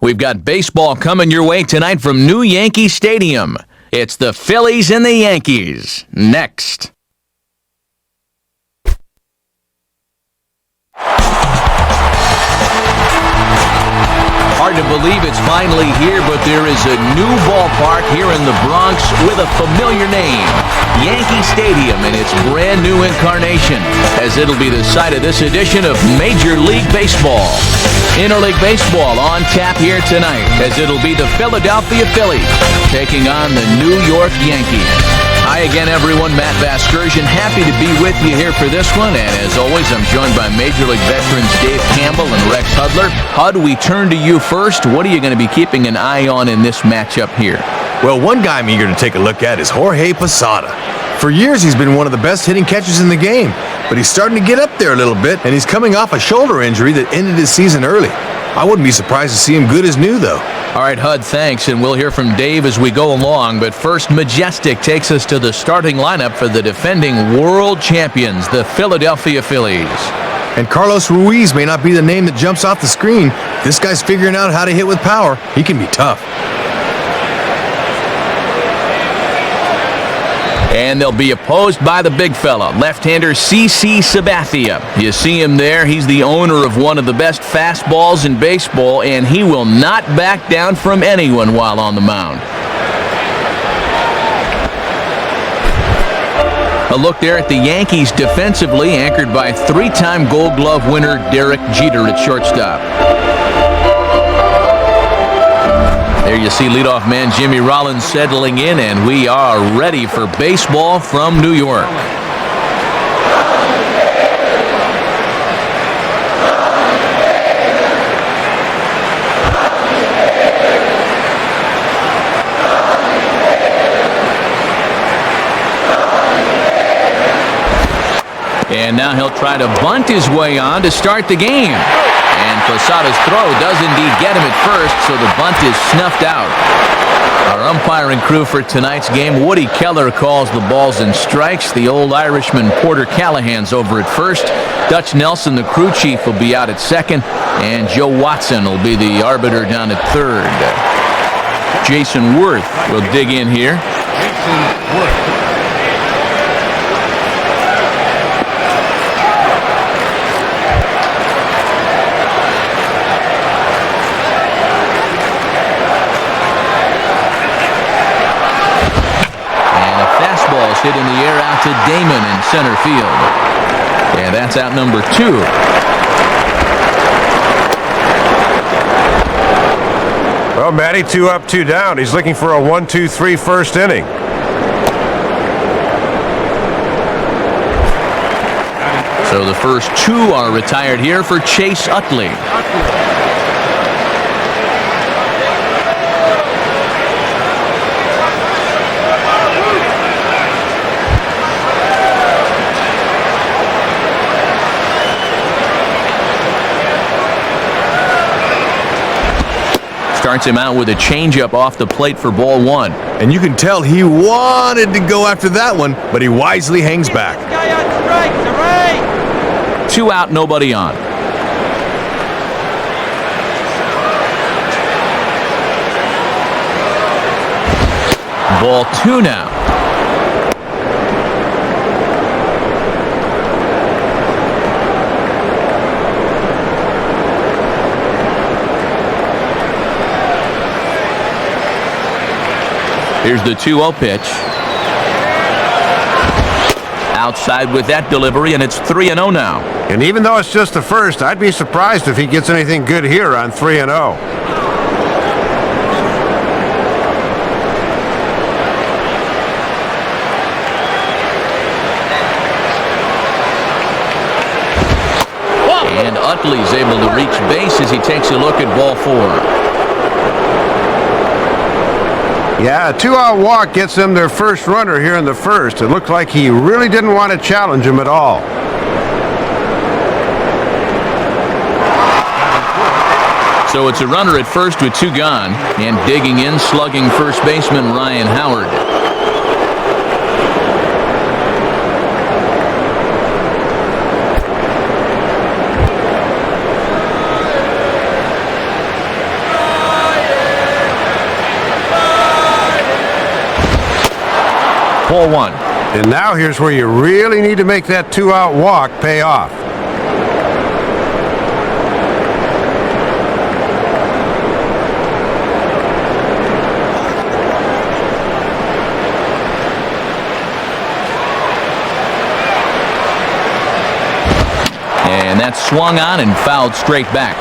We've got baseball coming your way tonight from New Yankee Stadium. It's the Phillies and the Yankees. Next. Hard to believe it's finally here, but there is a new ballpark here in the Bronx with a familiar name, Yankee Stadium, in its brand new incarnation, as it'll be the site of this edition of Major League Baseball. Interleague Baseball on tap here tonight, as it'll be the Philadelphia Phillies taking on the New York Yankees. Hi again, everyone. Matt Vasgersian, happy to be with you here for this one. And as always, I'm joined by Major League veterans Dave Campbell and Rex Hudler. Hud, we turn to you first. What are you going to be keeping an eye on in this matchup here? Well, one guy I'm eager to take a look at is Jorge Posada. For years, he's been one of the best hitting catchers in the game, but he's starting to get up there a little bit, and he's coming off a shoulder injury that ended his season early. I wouldn't be surprised to see him good as new, though. All right, Hud, thanks, and we'll hear from Dave as we go along. But first, Majestic takes us to the starting lineup for the defending world champions, the Philadelphia Phillies. And Carlos Ruiz may not be the name that jumps off the screen. This guy's figuring out how to hit with power. He can be tough. And they'll be opposed by the big fella, left-hander CC Sabathia. You see him there. He's the owner of one of the best fastballs in baseball, and he will not back down from anyone while on the mound. A look there at the Yankees defensively, anchored by three-time Gold Glove winner Derek Jeter at shortstop. There you see leadoff man Jimmy Rollins settling in, and we are ready for baseball from New York. And now he'll try to bunt his way on to start the game. And Posada's throw does indeed get him at first, so the bunt is snuffed out. Our umpiring crew for tonight's game, Woody Keller calls the balls and strikes. The old Irishman Porter Callahan's over at first. Dutch Nelson, the crew chief, will be out at second. And Joe Watson will be the arbiter down at third. Jason Worth will dig in here. Jason Worth. Hit in the air out to Damon in center field. And that's out number 2. Well, Matty, 2 up, 2 down. He's looking for a 1-2-3 first inning. So the first 2 are retired here for Chase Utley. Starts him out with a changeup off the plate for ball 1. And you can tell he wanted to go after that one, but he wisely hangs back. 2 out, nobody on. Ball 2 now. Here's the 2-0 pitch. Outside with that delivery, and it's 3-0 now. And even though it's just the first, I'd be surprised if he gets anything good here on 3-0. And Utley's able to reach base as he takes a look at ball 4. Yeah, a 2-out walk gets them their first runner here in the first. It looked like he really didn't want to challenge him at all. So it's a runner at first with 2 gone, and digging in, slugging first baseman Ryan Howard. Ball one. And now here's where you really need to make that 2-out walk pay off. And that's swung on and fouled straight back.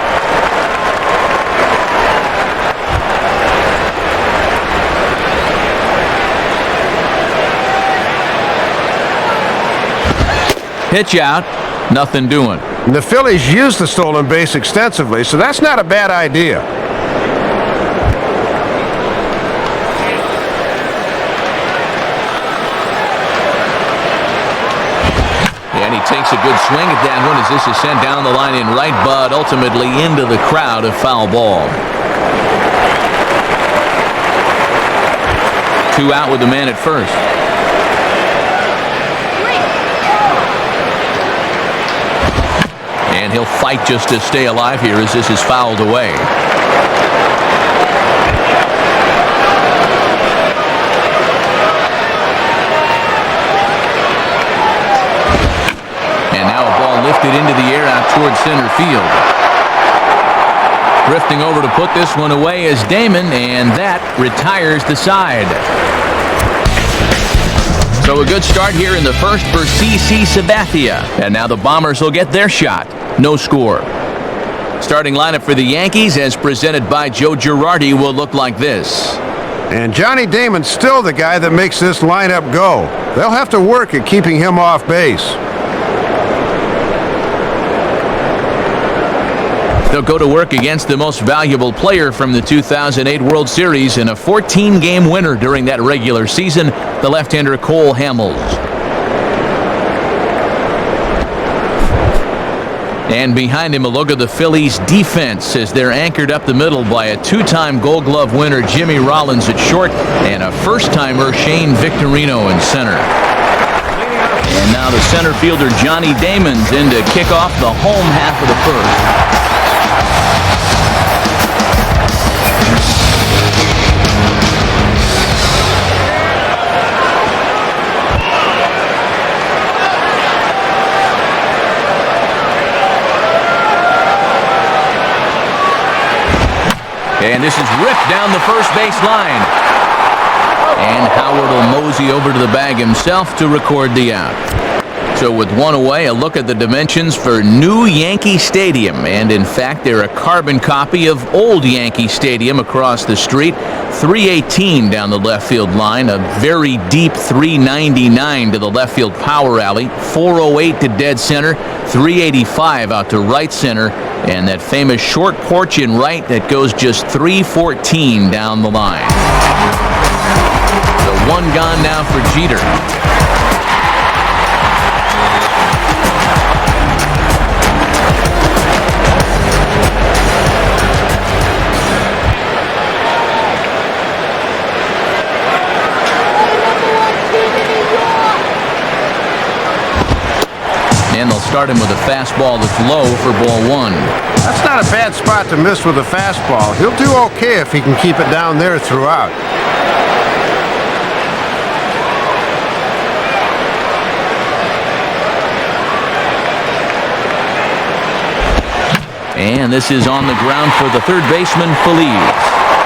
Pitch out, nothing doing. And the Phillies use the stolen base extensively, so that's not a bad idea. And he takes a good swing at that one as this is sent down the line in right, but ultimately into the crowd, a foul ball. 2 out with the man at first. And he'll fight just to stay alive here as this is fouled away. And now a ball lifted into the air out towards center field. Drifting over to put this one away is Damon, and that retires the side. So a good start here in the first for CC Sabathia. And now the Bombers will get their shot. No score. Starting lineup for the Yankees, as presented by Joe Girardi, will look like this. And Johnny Damon's still the guy that makes this lineup go. They'll have to work at keeping him off base. They'll go to work against the most valuable player from the 2008 World Series and a 14-game winner during that regular season, the left-hander Cole Hamels. And behind him, a look at the Phillies' defense as they're anchored up the middle by a 2-time Gold Glove winner Jimmy Rollins at short and a first-timer Shane Victorino in center. And now the center fielder Johnny Damon's in to kick off the home half of the first. And this is ripped down the first base line. And Howard will mosey over to the bag himself to record the out. So with one away, a look at the dimensions for new Yankee Stadium. And in fact, they're a carbon copy of old Yankee Stadium across the street. 318 down the left field line, a very deep 399 to the left field power alley, 408 to dead center, 385 out to right center, and that famous short porch in right that goes just 314 down the line. So one gone now for Jeter. And they'll start him with a fastball that's low for ball one. That's not a bad spot to miss with a fastball. He'll do okay if he can keep it down there throughout. And this is on the ground for the third baseman, Phillies.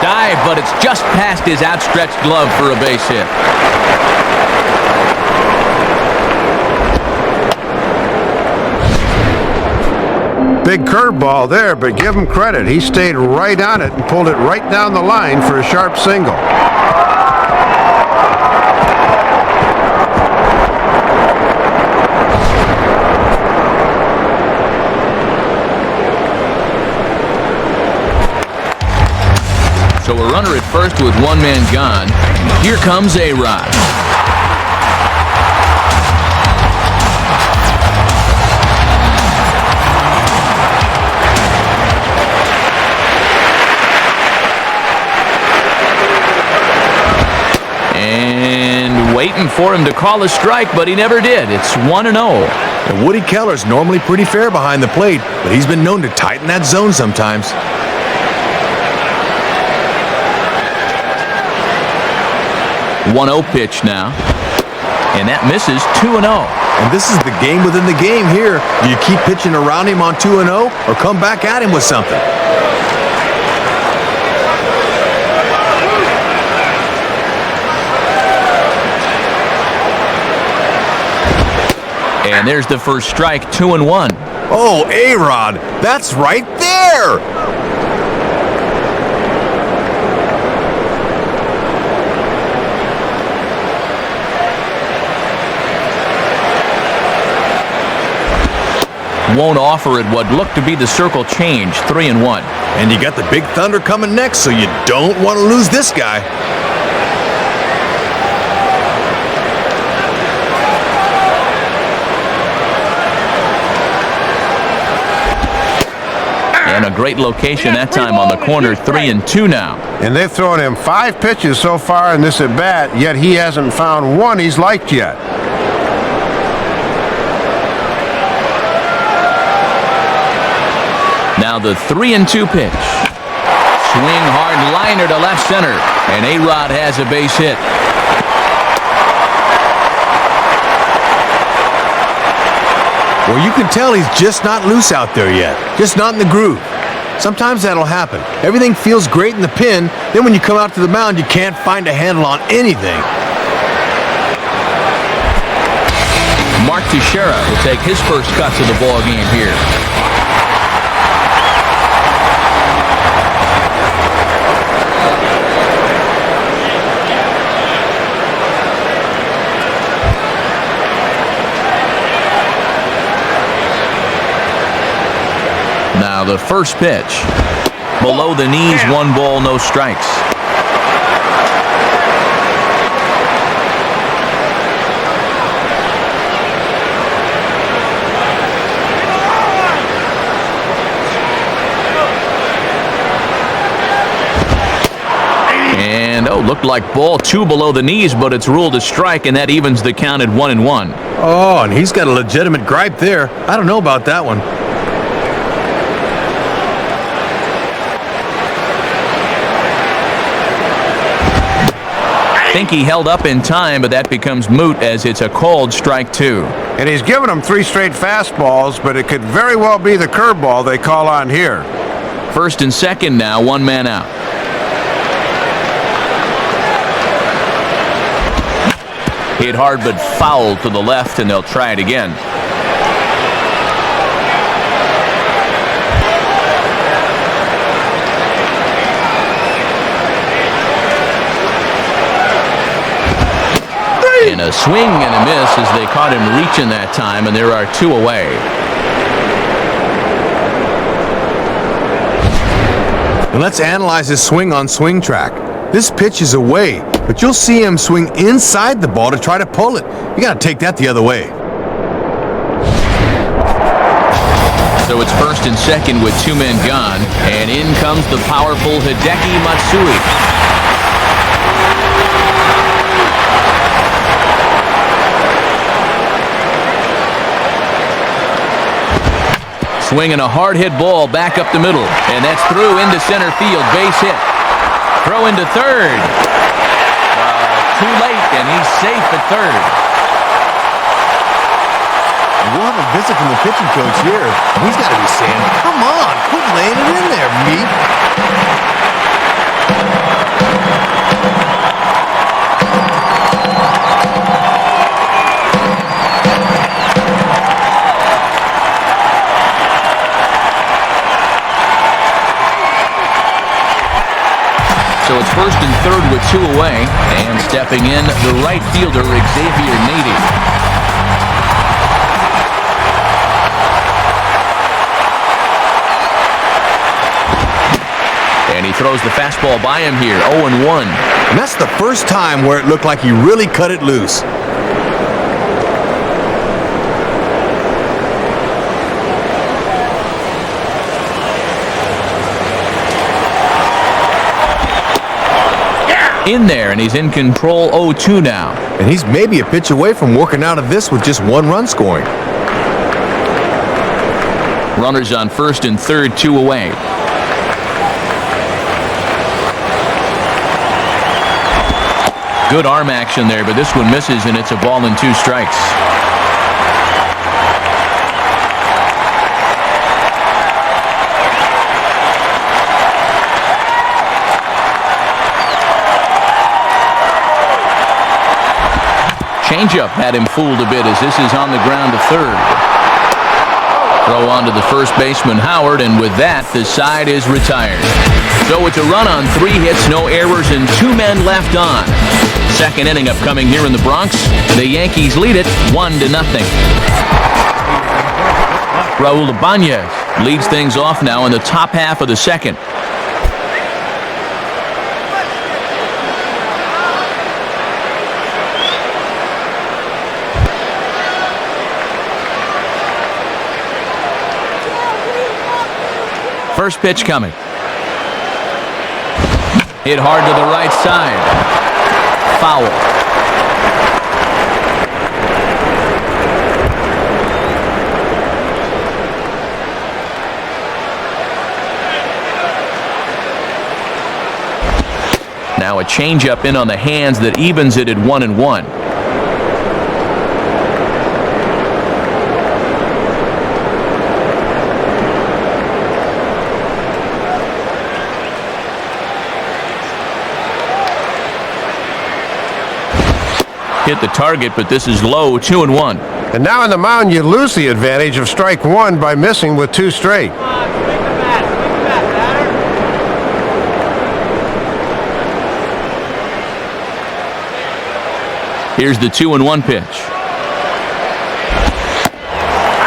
Dive, but it's just past his outstretched glove for a base hit. Big curveball there, but give him credit. He stayed right on it and pulled it right down the line for a sharp single. So a runner at first with one man gone. Here comes A-Rod. And waiting for him to call a strike, but he never did. It's 1-0. And Woody Keller's normally pretty fair behind the plate, but he's been known to tighten that zone sometimes. One 1-0 pitch now. and that misses 2-0. And this is the game within the game here. Do you keep pitching around him on 2-0 or come back at him with something? And there's the first strike, 2-1. Oh, A-Rod, that's right there! Won't offer it what looked to be the circle change, 3-1. And you got the Big Thunder coming next, so you don't want to lose this guy. And a great location that time on the corner, 3-2 now. And they've thrown him 5 pitches so far in this at-bat, yet he hasn't found one he's liked yet. Now the 3-2 pitch. Swing hard liner to left center. And A-Rod has a base hit. Well, you can tell he's just not loose out there yet. Just not in the groove. Sometimes that'll happen. Everything feels great in the pen, then when you come out to the mound, you can't find a handle on anything. Mark Teixeira will take his first cuts of the ball game here. Now the first pitch. Below the knees, 1 ball, no strikes. And, looked like ball 2 below the knees, but it's ruled a strike, and that evens the count at 1-1. Oh, and he's got a legitimate gripe there. I don't know about that one. I think he held up in time, but that becomes moot as it's a called strike 2. And he's given him 3 straight fastballs, but it could very well be the curveball they call on here. First and second now, 1 man out. Hit hard but foul to the left, and they'll try it again. And a swing and a miss as they caught him reaching that time, and there are 2 away. And let's analyze his swing on swing track. This pitch is away, but you'll see him swing inside the ball to try to pull it. You got to take that the other way. So it's first and second with 2 men gone, and in comes the powerful Hideki Matsui. Swinging a hard-hit ball back up the middle, and that's through into center field, base hit. Throw into third. Too late, and he's safe at third. We'll have a visit from the pitching coach here. He's got to be saying, come on, quit laying it in there, meat. So it's first and third with 2 away, and stepping in, the right fielder, Xavier Nady. And he throws the fastball by him here, 0-1. And that's the first time where it looked like he really cut it loose. In there, and he's in control, 0-2 now. And he's maybe a pitch away from working out of this with just 1 run scoring. Runners on first and third, 2 away. Good arm action there, but this one misses, and it's a ball and 2 strikes. Changeup had him fooled a bit as this is on the ground to third. Throw on to the first baseman, Howard, and with that, the side is retired. So it's a run on 3 hits, no errors, and 2 men left on. Second inning upcoming here in the Bronx. The Yankees lead it 1-0. Raul Ibanez leads things off now in the top half of the second. First pitch coming. Hit hard to the right side. Foul. Now a changeup in on the hands that evens it at 1-1. Hit the target, but this is low, 2-1. And now on the mound, you lose the advantage of strike 1 by missing with 2 straight. Here's the 2-1 pitch.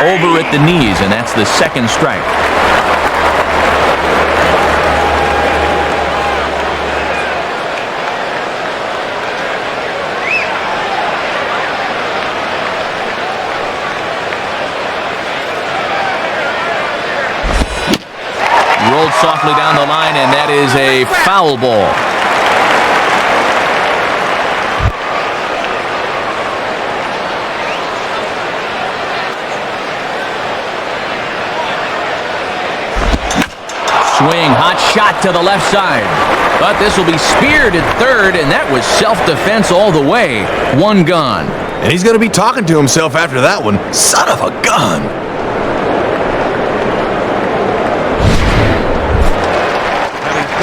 Over at the knees, and that's the second strike. Rolled softly down the line, and that is a foul ball. Swing, hot shot to the left side. But this will be speared at third, and that was self-defense all the way. 1 gone. And he's going to be talking to himself after that one. Son of a gun.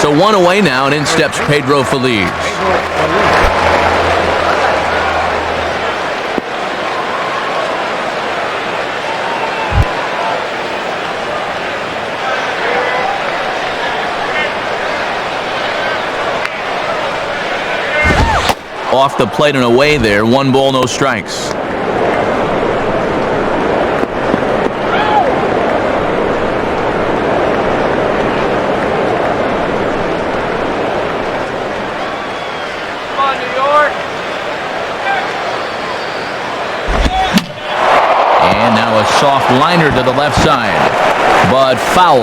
So 1 away now, and in steps Pedro Phillies. Off the plate and away there. 1 ball, no strikes. Soft liner to the left side, but foul.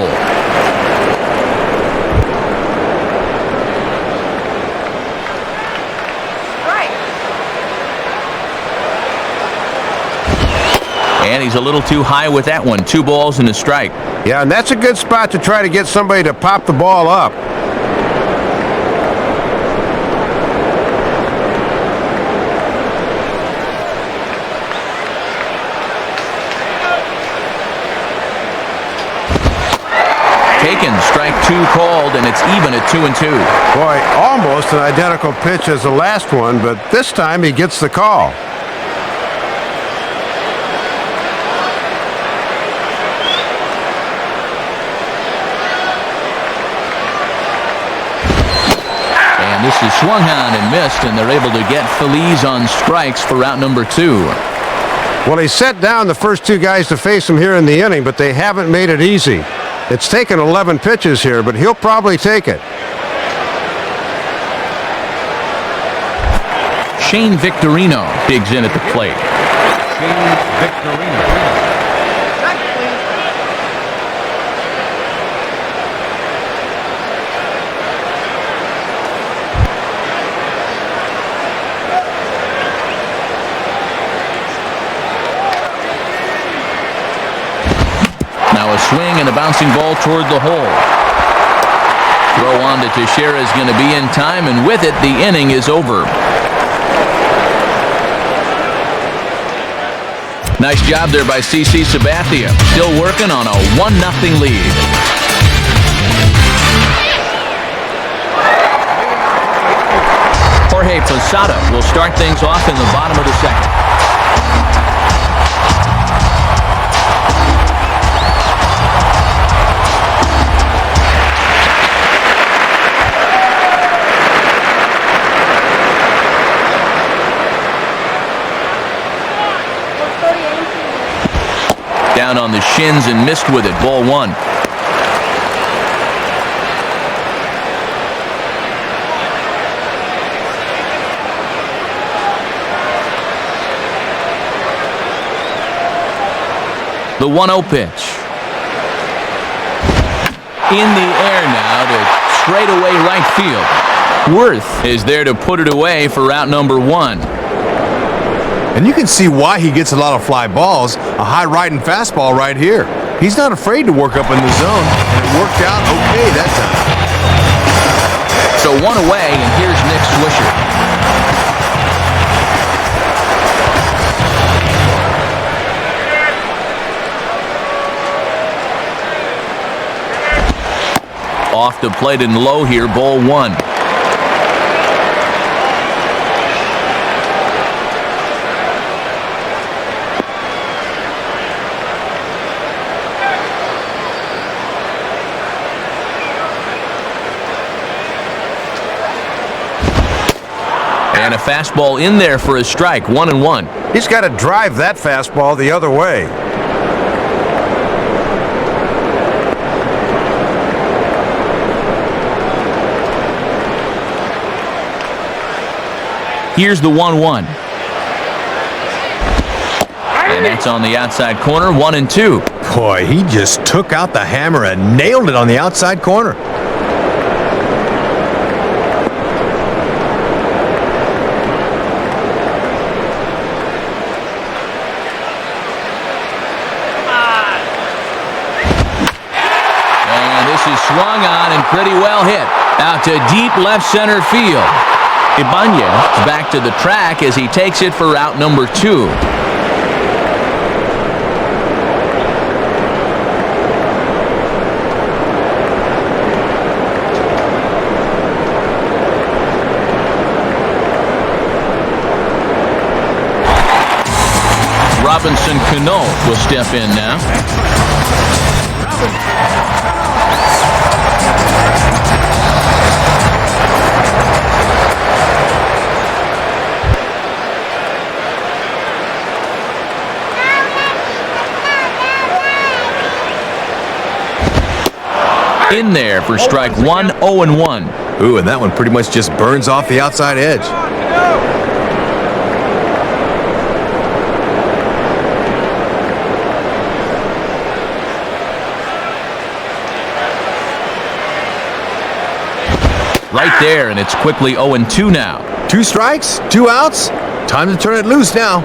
And he's a little too high with that one. 2 balls and a strike. Yeah, and that's a good spot to try to get somebody to pop the ball up. Taken, strike 2 called, and it's even at 2-2. Boy, almost an identical pitch as the last one, but this time he gets the call. And this is swung on and missed, and they're able to get Phillies on strikes for out number 2. Well, he set down the first 2 guys to face him here in the inning, but they haven't made it easy. It's taken 11 pitches here, but he'll probably take it. Shane Victorino digs in at the plate. Shane Victorino. Now a swing and a bouncing ball toward the hole. Throw on to Teixeira is going to be in time, and with it, the inning is over. Nice job there by CC Sabathia. Still working on a 1-0 lead. Jorge Posada will start things off in the bottom of the second. Down on the shins and missed with it. Ball 1. The 1-0 pitch. In the air now to straightaway right field. Worth is there to put it away for out number 1. And you can see why he gets a lot of fly balls. A high right and fastball right here. He's not afraid to work up in the zone, and it worked out okay that time. So 1 away, and here's Nick Swisher. Off the plate and low here, ball 1. And a fastball in there for a strike, 1-1. He's got to drive that fastball the other way. Here's the 1-1. And that's on the outside corner, 1-2. Boy, he just took out the hammer and nailed it on the outside corner. And this is swung on and pretty well hit. Out to deep left center field. Ibanez back to the track as he takes it for out number 2. Robinson Cano will step in now. In there for strike 1, 0-1. Ooh, and that one pretty much just burns off the outside edge. Right there, and it's quickly 0-2 now. 2 strikes, 2 outs. Time to turn it loose now.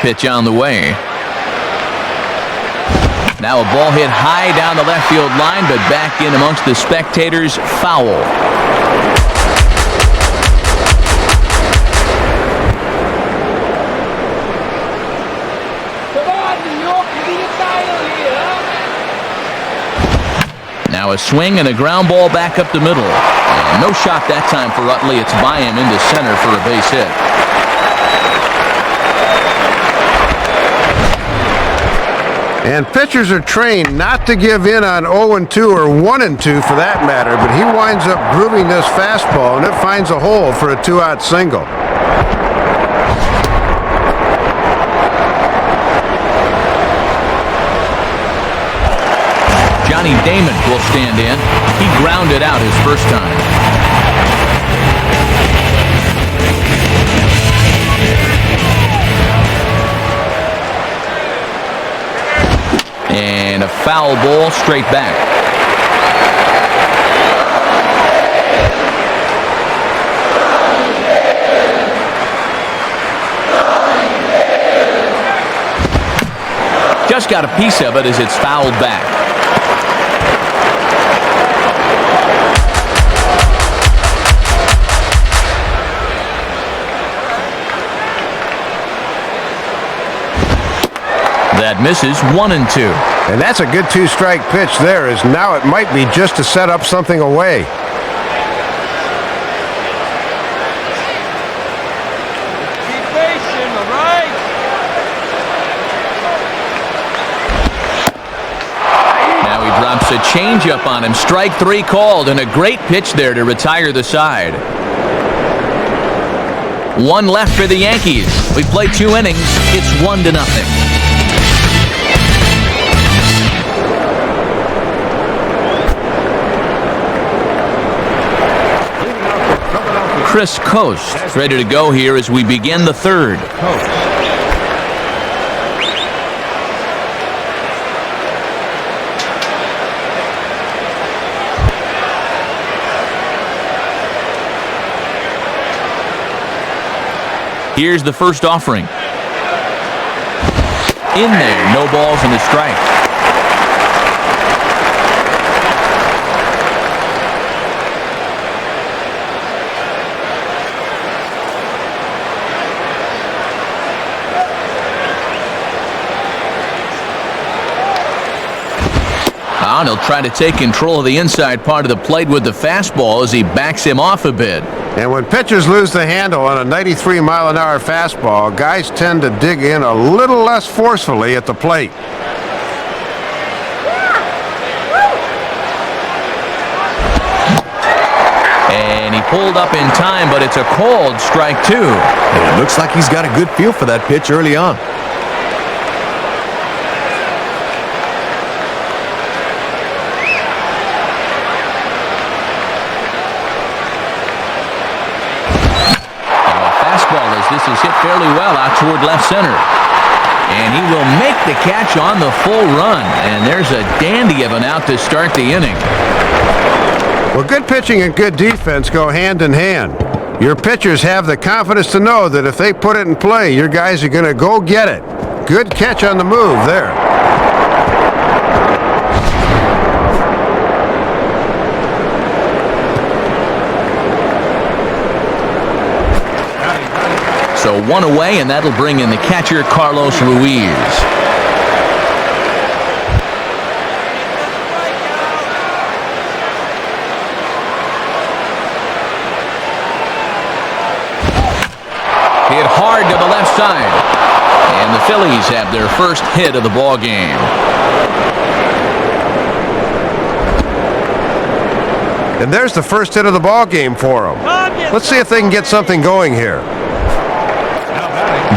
Pitch on the way. Now a ball hit high down the left field line, but back in amongst the spectators, foul. Now a swing and a ground ball back up the middle. And no shot that time for Utley. It's by him into center for a base hit. And pitchers are trained not to give in on 0-2 or 1-2 for that matter, but he winds up grooving this fastball, and it finds a hole for a 2-out single. Johnny Damon will stand in. He grounded out his first time. And a foul ball straight back. Just got a piece of it as it's fouled back. That misses 1-2. And that's a good two-strike pitch there, as now it might be just to set up something away. Drops a changeup on him. Strike 3 called, and a great pitch there to retire the side. 1 left for the Yankees. We played 2 innings. It's 1-0. Chris Coast ready to go here as we begin the third. Here's the first offering. In there, no balls and a strike. And he'll try to take control of the inside part of the plate with the fastball as he backs him off a bit. And when pitchers lose the handle on a 93-mile-an-hour fastball, guys tend to dig in a little less forcefully at the plate. And he pulled up in time, but it's a called strike 2. And it looks like he's got a good feel for that pitch early on. This is hit fairly well out toward left center. And he will make the catch on the full run. And there's a dandy of an out to start the inning. Well, good pitching and good defense go hand in hand. Your pitchers have the confidence to know that if they put it in play, your guys are going to go get it. Good catch on the move there. So 1 away, and that'll bring in the catcher, Carlos Ruiz. Hit hard to the left side. And the Phillies have their first hit of the ball game. And there's the first hit of the ball game for them. Let's see if they can get something going here.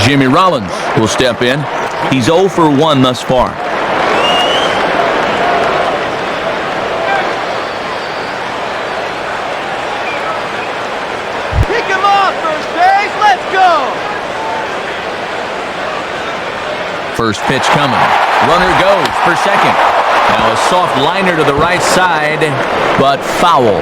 Jimmy Rollins will step in. He's 0 for 1 thus far. Pick him off, first base. Let's go. First pitch coming. Runner goes for second. Now a soft liner to the right side, but foul.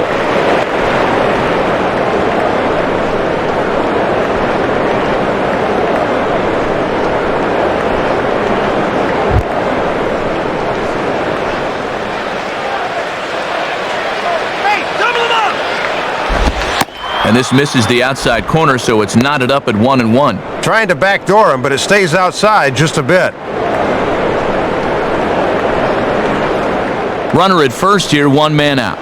And this misses the outside corner, so it's knotted up at 1-1. Trying to backdoor him, but it stays outside just a bit. Runner at first here, 1 man out.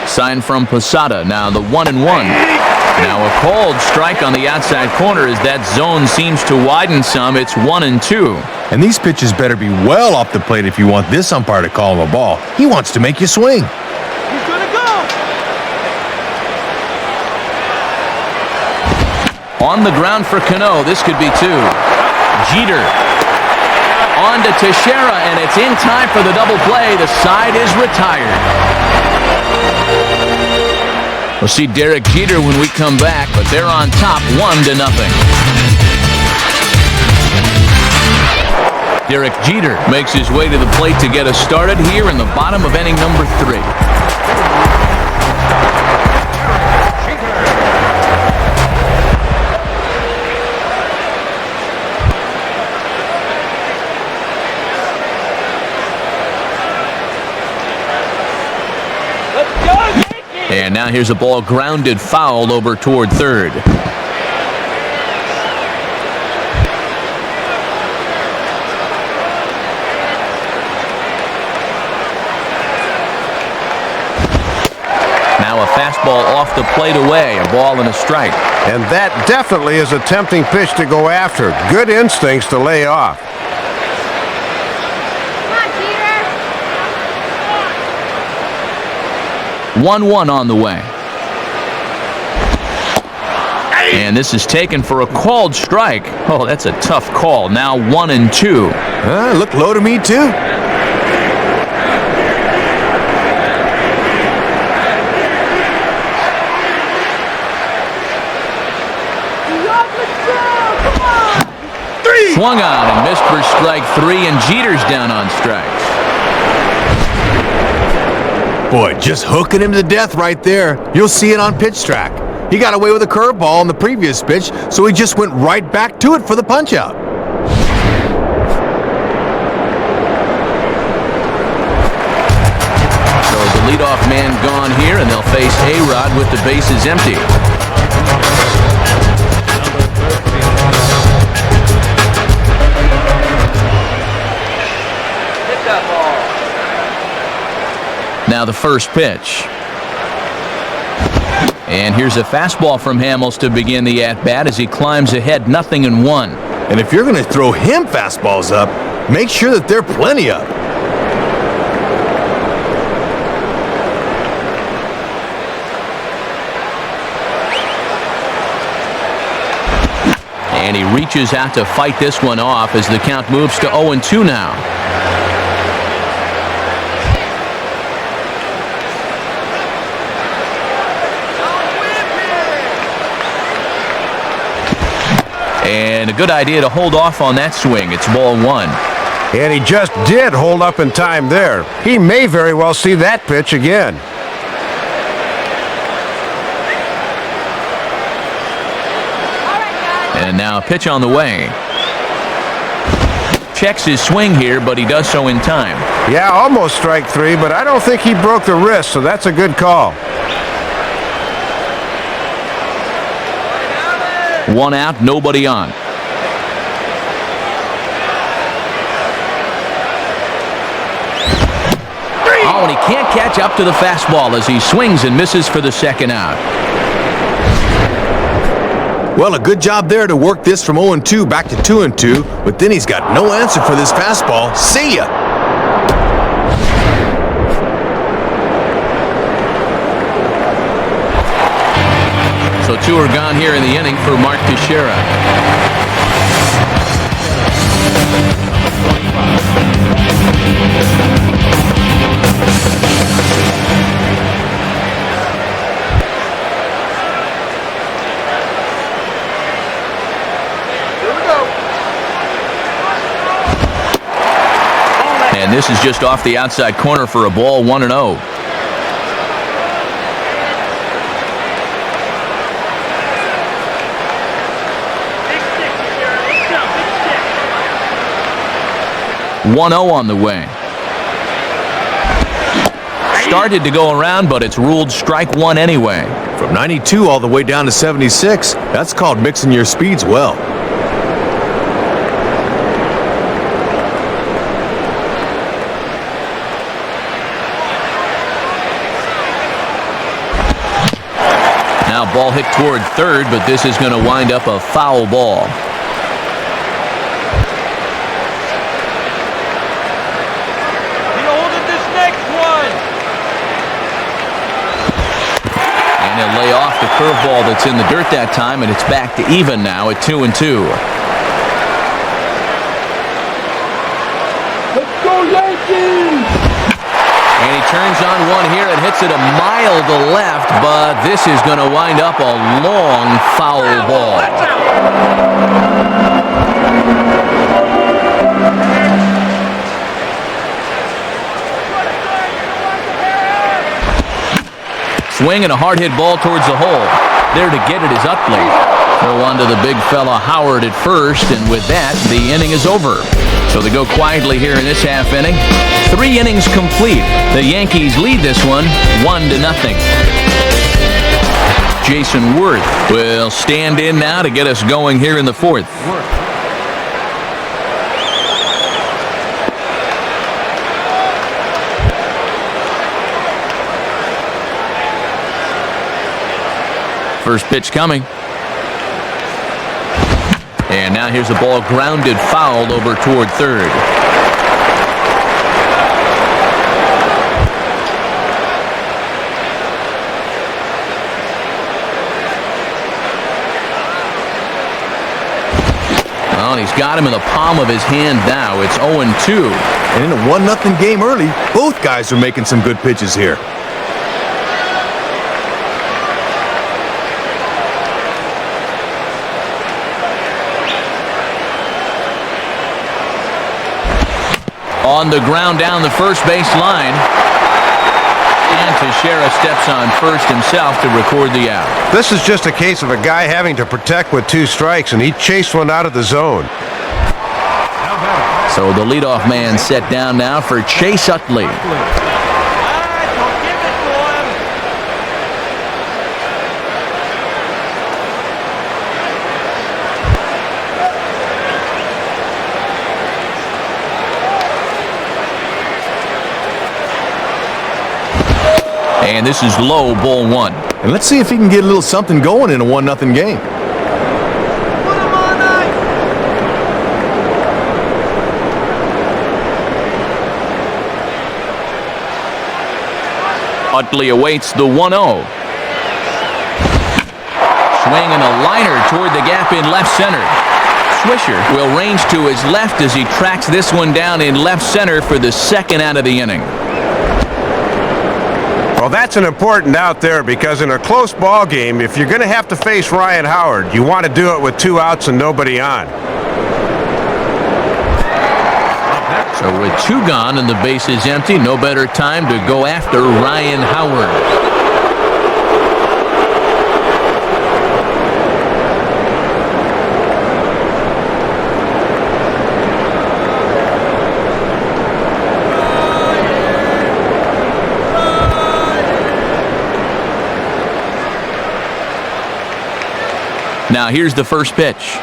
Sign from Posada. Now the 1-1. Now a called strike on the outside corner as that zone seems to widen some. It's 1-2. And these pitches better be well off the plate if you want this umpire to call him a ball. He wants to make you swing. On the ground for Cano. This could be 2. Jeter. On to Teixeira, and it's in time for the double play. The side is retired. We'll see Derek Jeter when we come back, but they're on top 1-0. Derek Jeter makes his way to the plate to get us started here in the bottom of inning number 3. And now here's a ball grounded foul over toward third. Now a fastball off the plate away, a ball and a strike. And that definitely is a tempting pitch to go after. Good instincts to lay off. 1-1 on the way. And this is taken for a called strike. Oh, that's a tough call. Now 1-2. Looked low to me, too. Swung on and missed for strike 3, and Jeter's down on strikes. Boy, just hooking him to death right there. You'll see it on pitch track. He got away with a curveball on the previous pitch, so he just went right back to it for the punch-out. So the leadoff man gone here, and they'll face A-Rod with the bases empty. Now the first pitch. And here's a fastball from Hamels to begin the at-bat as he climbs ahead 0-1. And if you're going to throw him fastballs up, make sure that they're plenty up. And he reaches out to fight this one off as the count moves to 0-2 now. And a good idea to hold off on that swing. It's ball 1. And he just did hold up in time there. He may very well see that pitch again. And now a pitch on the way. Checks his swing here, but he does so in time. Yeah, almost strike 3, but I don't think he broke the wrist, so that's a good call. 1 out, nobody on. Oh, and he can't catch up to the fastball as he swings and misses for the second out. Well, a good job there to work this from 0-2 back to 2-2, but then he's got no answer for this fastball. See ya! So 2 are gone here in the inning for Mark Teixeira. And this is just off the outside corner for a ball, 1-0. On the way. Started to go around, but it's ruled strike 1 anyway. From 92 all the way down to 76, that's called mixing your speeds well. Now ball hit toward third, but this is going to wind up a foul ball. And he'll lay off the curveball that's in the dirt that time, and it's back to even now at 2-2. Let's go, Yankees! And he turns on one here and hits it a mile to left, but this is going to wind up a long foul ball. Swing and a hard hit ball towards the hole. There to get it is Utley. Throw on to the big fella Howard at first, and with that, the inning is over. So they go quietly here in this half inning. 3 innings complete. The Yankees lead this one 1-0. Jason Worth will stand in now to get us going here in the 4th. First pitch coming. And now here's a ball grounded foul over toward third. Well, he's got him in the palm of his hand now. It's 0-2. And in a 1-0 game early, both guys are making some good pitches here. On the ground down the first base line. And Teixeira steps on first himself to record the out. This is just a case of a guy having to protect with 2 strikes, and he chased one out of the zone. So the leadoff man set down now for Chase Utley. And this is low, ball 1. And let's see if he can get a little something going in a 1-0 game. Utley awaits the 1-0. Swing and a liner toward the gap in left center. Swisher will range to his left as he tracks this one down in left center for the second out of the inning. Well, that's an important out there because in a close ball game, if you're going to have to face Ryan Howard, you want to do it with 2 outs and nobody on. So with 2 gone and the base is empty, no better time to go after Ryan Howard. Now here's the first pitch.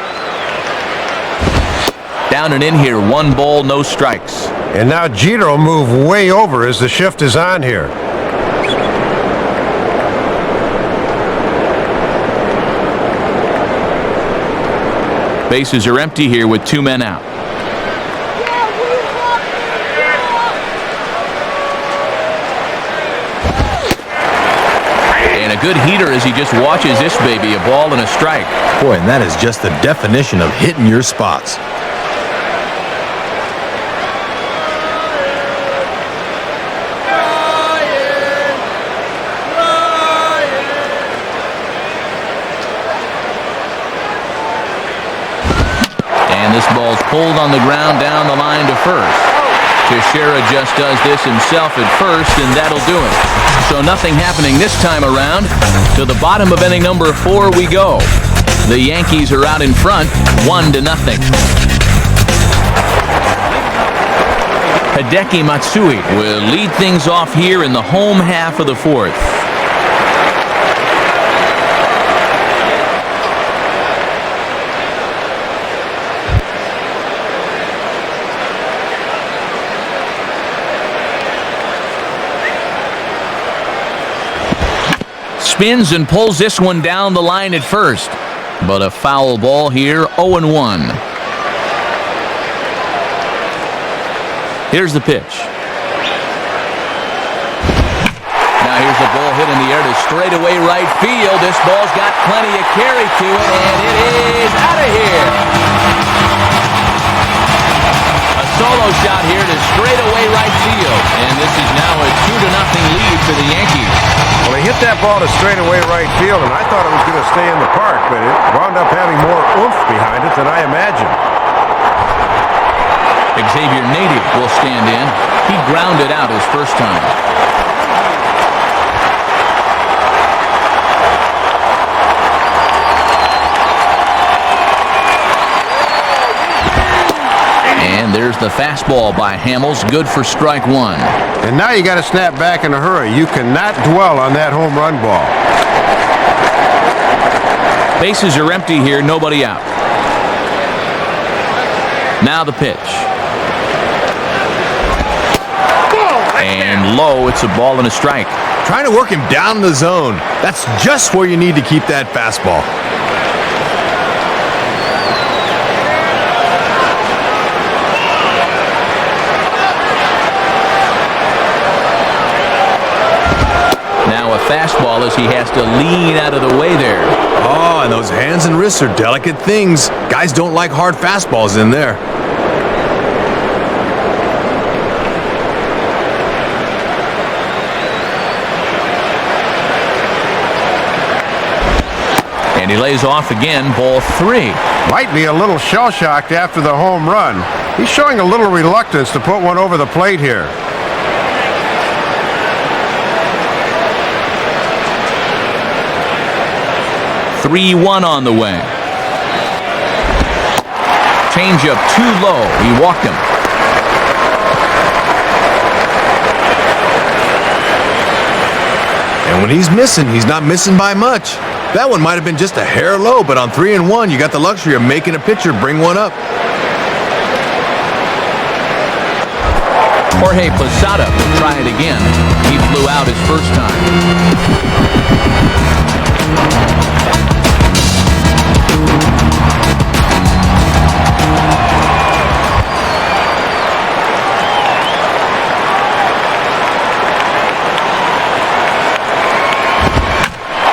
Down and in here, 1 ball, no strikes. And now Jeter will move way over as the shift is on here. Bases are empty here with 2 men out. And a good heater as he just watches this baby, a ball and a strike. Boy, and that is just the definition of hitting your spots. And this ball's pulled on the ground down the line to first. Teixeira just does this himself at first, and that'll do it. So nothing happening this time around. To the bottom of inning number 4 we go. The Yankees are out in front, 1-0. Hideki Matsui will lead things off here in the home half of the 4th. Spins and pulls this one down the line at first. But a foul ball here, 0-1. Here's the pitch. Now here's a ball hit in the air to straightaway right field. This ball's got plenty of carry to it, and it is out of here. A solo shot here to straightaway right field. And this is now a 2-0 lead for the Yankees. Well, he hit that ball to straightaway right field, and I thought it was going to stay in the park, but it wound up having more oomph behind it than I imagined. Xavier Native will stand in. He grounded out his first time. And there's the fastball by Hamels, good for strike 1. And now you got to snap back in a hurry. You cannot dwell on that home run ball. Bases are empty here, nobody out. Now the pitch. And low, it's a ball and a strike. Trying to work him down in the zone. That's just where you need to keep that fastball. Now a fastball as he has to lean out of the way there. Oh, and those hands and wrists are delicate things. Guys don't like hard fastballs in there. And he lays off again, ball 3. Might be a little shell-shocked after the home run. He's showing a little reluctance to put one over the plate here. (3-1) on the way. Changeup too low. He walked him. And when he's missing, he's not missing by much. That one might have been just a hair low, but on 3-1, you got the luxury of making a pitcher bring one up. Jorge Posada will try it again. He flew out his first time.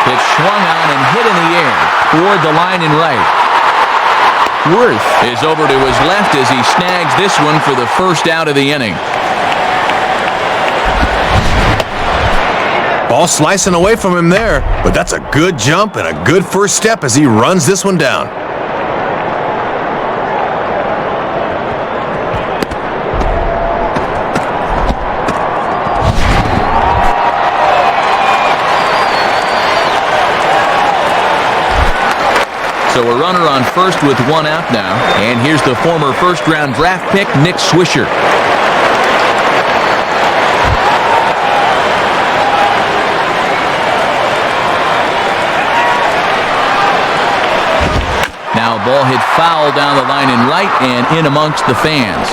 Pitch swung on and hit in the air toward the line and right. Worth is over to his left as he snags this one for the first out of the inning. Ball slicing away from him there, but that's a good jump and a good first step as he runs this one down. So a runner on first with one out now. And here's the former first-round draft pick, Nick Swisher. Now ball hit foul down the line in right and in amongst the fans.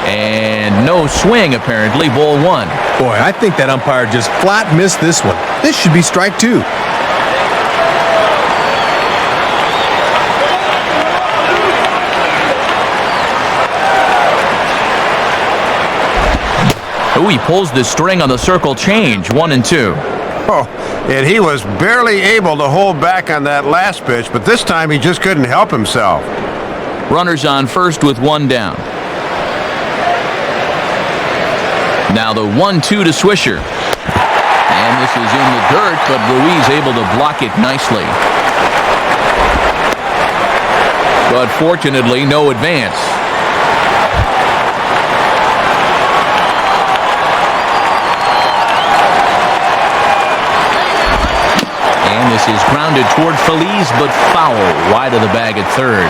And no swing, apparently, ball 1. Boy, I think that umpire just flat missed this one. This should be strike 2. Oh, he pulls the string on the circle change, 1-2. Oh, and he was barely able to hold back on that last pitch, but this time he just couldn't help himself. Runners on first with one down. Now the 1-2 to Swisher. And this is in the dirt, but Ruiz able to block it nicely. But fortunately, no advance. And this is grounded toward Phillies, but foul wide of the bag at third.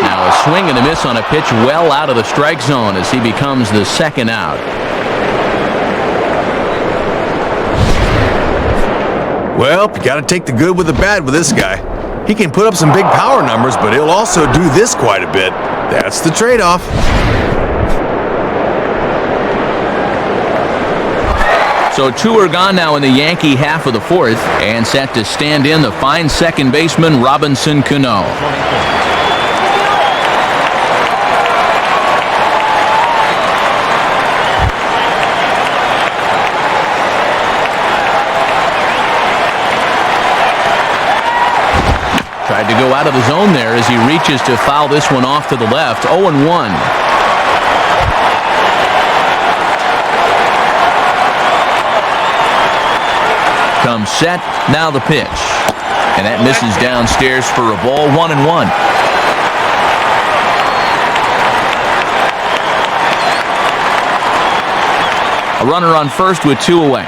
Now a swing and a miss on a pitch well out of the strike zone as he becomes the second out. Well, you got to take the good with the bad with this guy. He can put up some big power numbers, but he'll also do this quite a bit. That's the trade-off. So 2 are gone now in the Yankee half of the fourth, and set to stand in the fine second baseman Robinson Cano. Tried to go out of the zone there as he reaches to foul this one off to the left. 0-1. Comes set, now the pitch. And that misses downstairs for a ball, 1-1. A runner on first with 2 away.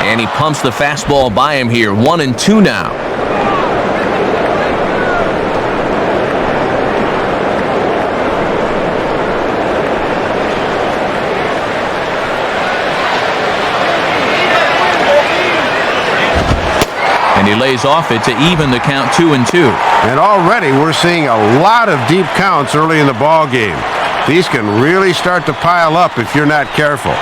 And he pumps the fastball by him here. 1-2 now. And he lays off it to even the count 2-2. And already we're seeing a lot of deep counts early in the ball game. These can really start to pile up if you're not careful.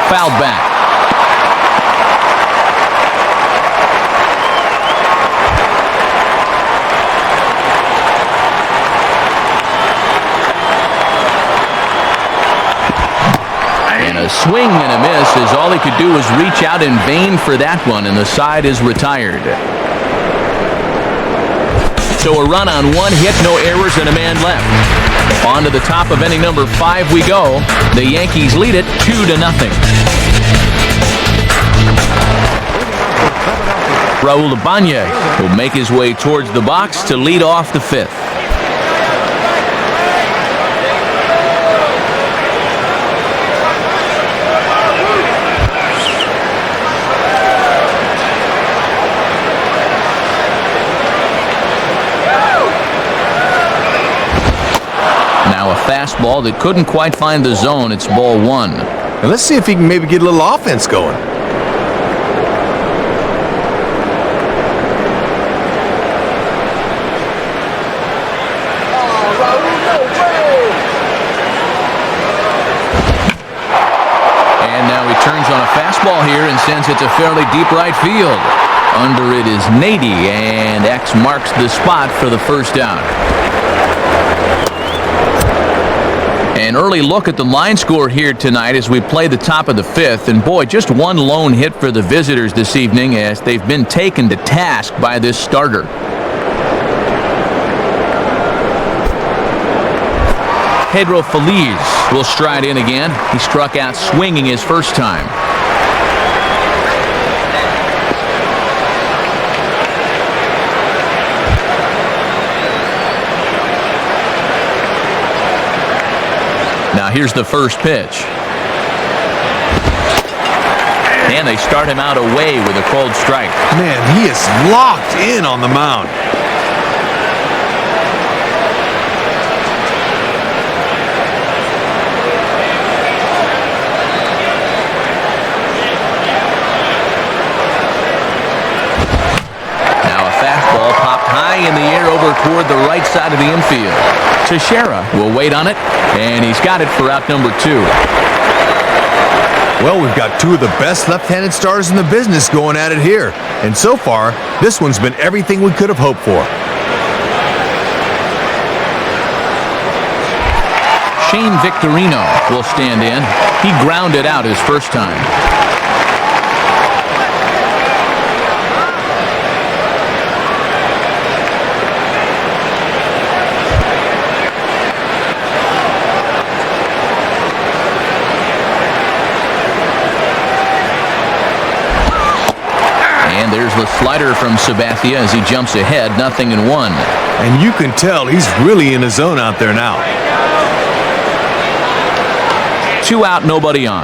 Fouled back. And a swing and a miss, as all he could do was reach out in vain for that one, and the side is retired. So a run on one hit, no errors, and a man left. On to the top of inning number 5 we go. The Yankees lead it 2-0. Raul Ibanez will make his way towards the box to lead off the 5th. Now a fastball that couldn't quite find the zone. It's ball 1. And let's see if he can maybe get a little offense going. And now he turns on a fastball here and sends it to fairly deep right field. Under it is Nady, and X marks the spot for the first down. An early look at the line score here tonight as we play the top of the 5th. And boy, just one lone hit for the visitors this evening as they've been taken to task by this starter. Pedro Feliz will stride in again. He struck out swinging his first time. Now here's the first pitch. And they start him out away with a called strike. Man, he is locked in on the mound. Now a fastball popped high in the air over toward the right side of the infield. Teixeira will wait on it, and he's got it for out number 2. Well, we've got two of the best left-handed starters in the business going at it here. And so far, this one's been everything we could have hoped for. Shane Victorino will stand in. He grounded out his first time. And there's the slider from Sabathia as he jumps ahead, 0-1. And you can tell he's really in his zone out there now. 2 out, nobody on.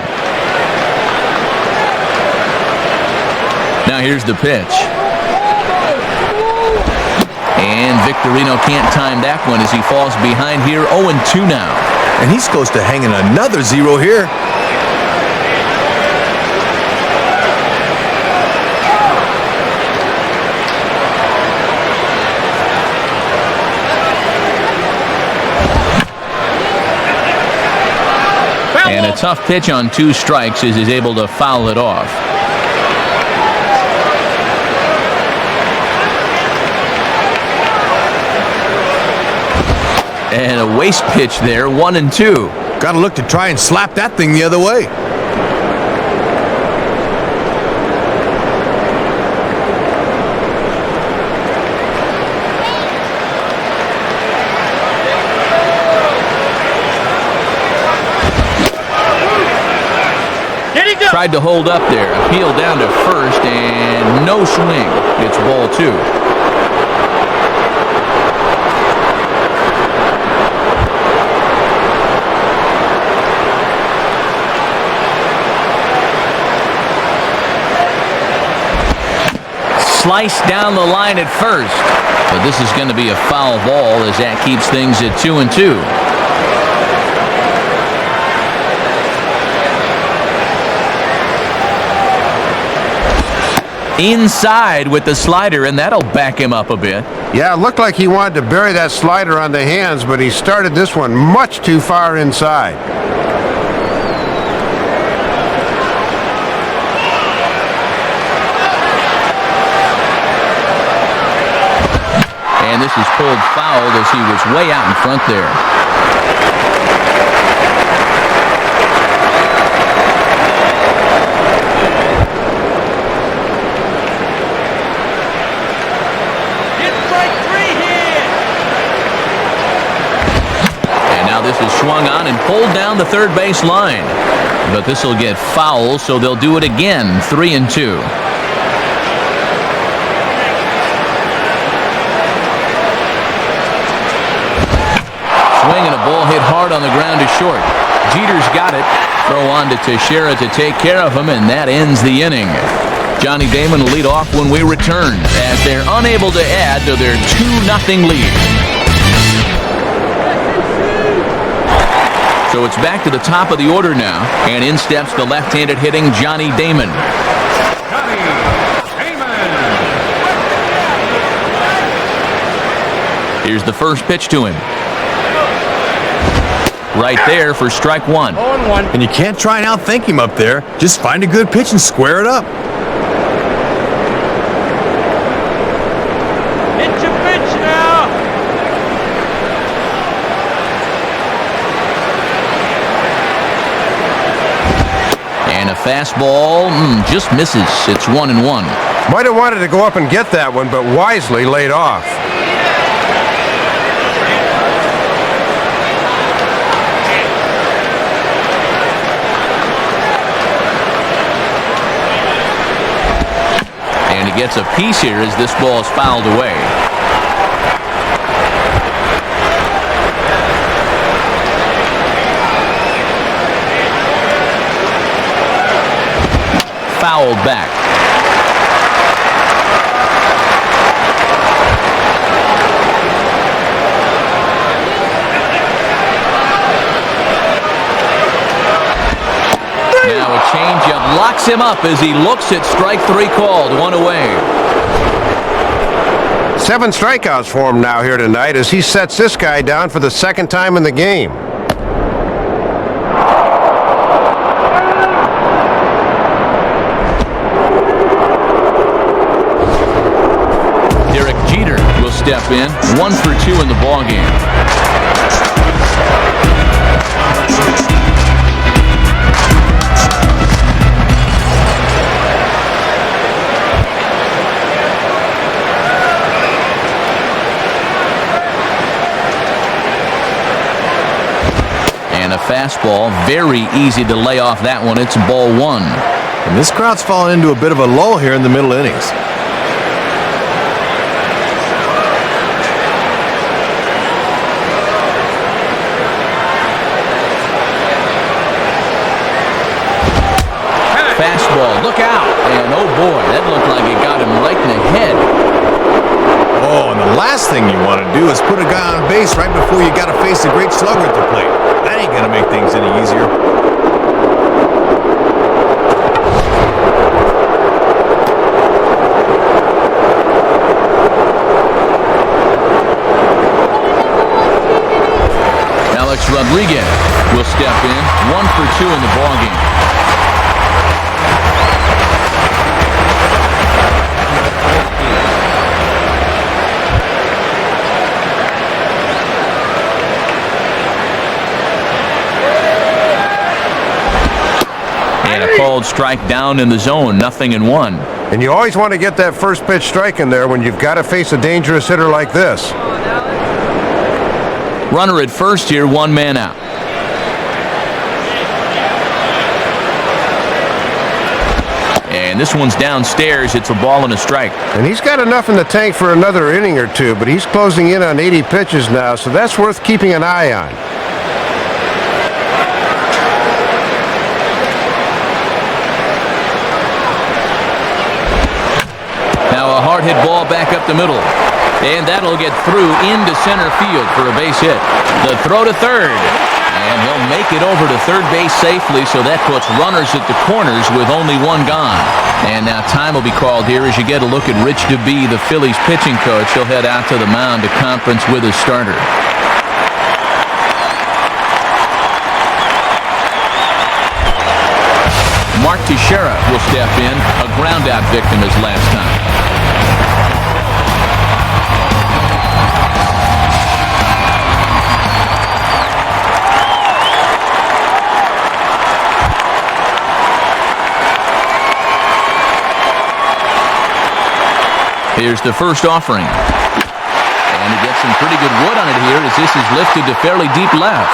Now here's the pitch. And Victorino can't time that one as he falls behind here, 0-2 now. And he's close to hanging another 0 here. And a tough pitch on 2 strikes as he's able to foul it off. And a waste pitch there, 1-2. Got to look to try and slap that thing the other way. Tried to hold up there. Appeal down to first, and no swing. It's ball 2. sliced down the line at first. But this is going to be a foul ball as that keeps things at 2-2. Inside with the slider, and that'll back him up a bit. Yeah, it looked like he wanted to bury that slider on the hands, but he started this one much too far inside. And this is pulled foul as he was way out in front there. This is swung on and pulled down the third base line. But this will get foul, so they'll do it again. 3-2. Swing and a ball hit hard on the ground to short. Jeter's got it. Throw on to Teixeira to take care of him, and that ends the inning. Johnny Damon will lead off when we return as they're unable to add to their 2-0 lead. So it's back to the top of the order now, and in steps the left-handed hitting Johnny Damon. Here's the first pitch to him. Right there for strike one. And you can't try and outthink him up there. Just find a good pitch and square it up. Hit your pitch now. And a fastball just misses. It's 1-1. Might have wanted to go up and get that one, but wisely laid off. And he gets a piece here as this ball is fouled away. Fouled back. Now a changeup locks him up as he looks at strike three called. One away. 7 strikeouts for him now here tonight as he sets this guy down for the second time in the game. Jeter will step in. 1 for 2 in the ballgame. And a fastball. Very easy to lay off that one. It's ball 1. And this crowd's fallen into a bit of a lull here in the middle innings. Fastball, look out, and oh boy, that looked like it got him right in the head. Oh, and the last thing you want to do is put a guy on base right before you got to face a great slugger at the plate. That ain't going to make things any easier. Alex Rodriguez will step in. 1 for 2 in the ballgame. And a called strike down in the zone, 0-1. And you always want to get that first pitch strike in there when you've got to face a dangerous hitter like this. Runner at first here, 1 man out. And this one's downstairs. It's a ball and a strike. And he's got enough in the tank for another inning or two, but he's closing in on 80 pitches now, so that's worth keeping an eye on. Now a hard hit ball back up the middle. And that'll get through into center field for a base hit. The throw to third. And he'll make it over to third base safely, so that puts runners at the corners with only one gone. And now time will be called here as you get a look at Rich DeBee, the Phillies pitching coach. He'll head out to the mound to conference with his starter. Mark Teixeira will step in, a ground-out victim his last time. Here's the first offering. And he gets some pretty good wood on it here as this is lifted to fairly deep left.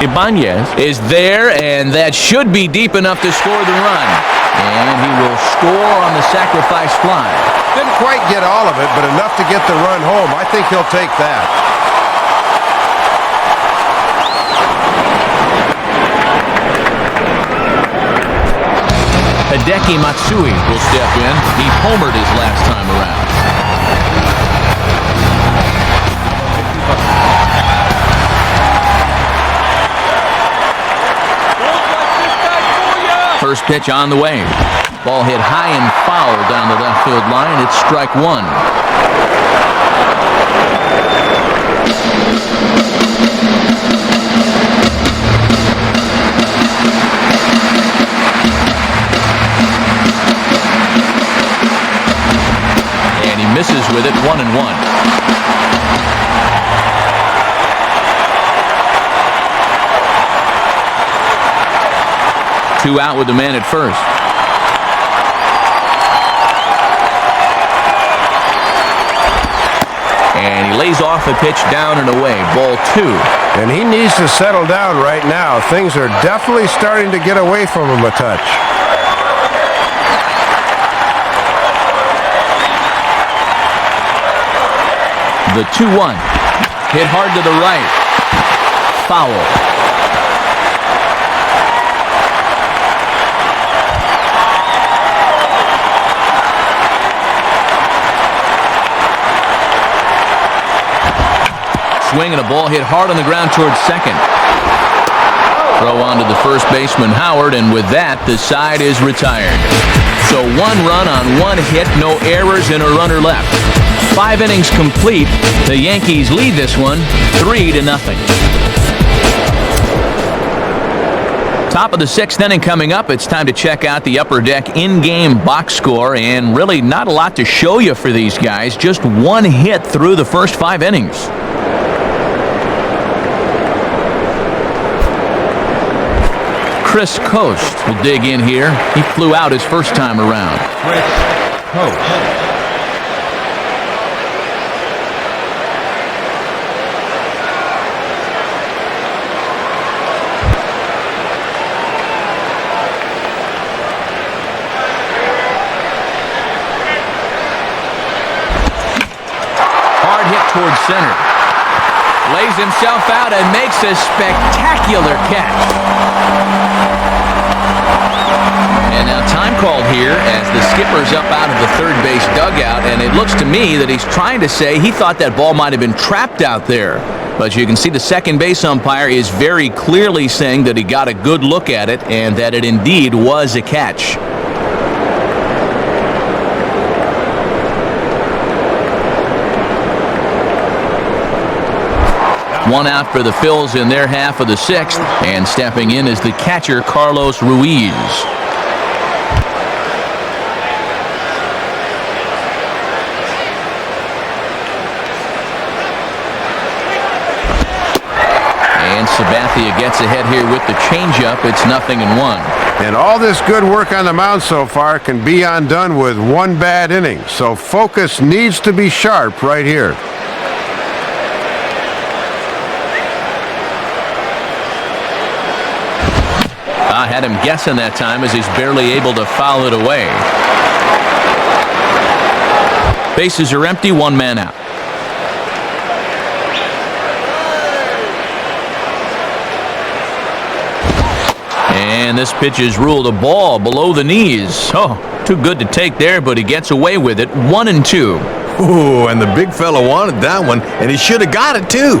Ibanez is there, and that should be deep enough to score the run. And he will score on the sacrifice fly. Didn't quite get all of it, but enough to get the run home. I think he'll take that. Hideki Matsui will step in. He homered his last time around. First pitch on the way. Ball hit high and foul down the left field line. It's strike one. And he misses with it, 1-1. Two out with the man at first. And he lays off the pitch down and away. Ball two. And he needs to settle down right now. Things are definitely starting to get away from him a touch. The 2-1. Hit hard to the right. Foul. Swing and a ball hit hard on the ground towards second. Throw on to the first baseman Howard, and with that the side is retired. So one run on one hit, no errors, and a runner left. 5 innings complete. The Yankees lead this one 3-0. Top of the 6th inning coming up. It's time to check out the Upper Deck in-game box score, and really not a lot to show you for these guys. Just one hit through the first 5 innings. Chris Coast will dig in here. He flew out his first time around. Chris Coast. Hard hit towards center. Lays himself out and makes a spectacular catch. And now time called here as the skipper's up out of the third base dugout, and it looks to me that he's trying to say he thought that ball might have been trapped out there. But you can see the second base umpire is very clearly saying that he got a good look at it and that it indeed was a catch. One out for the Phils in their half of the 6th, and stepping in is the catcher Carlos Ruiz. And Sabathia gets ahead here with the changeup. It's 0-1. And all this good work on the mound so far can be undone with one bad inning. So focus needs to be sharp right here. I had him guessing that time as he's barely able to foul it away. Bases are empty, one man out. And this pitch is ruled a ball below the knees. Oh, Too good to take there, but he gets away with it. 1-2. Ooh, and the big fella wanted that one, and he should have got it too.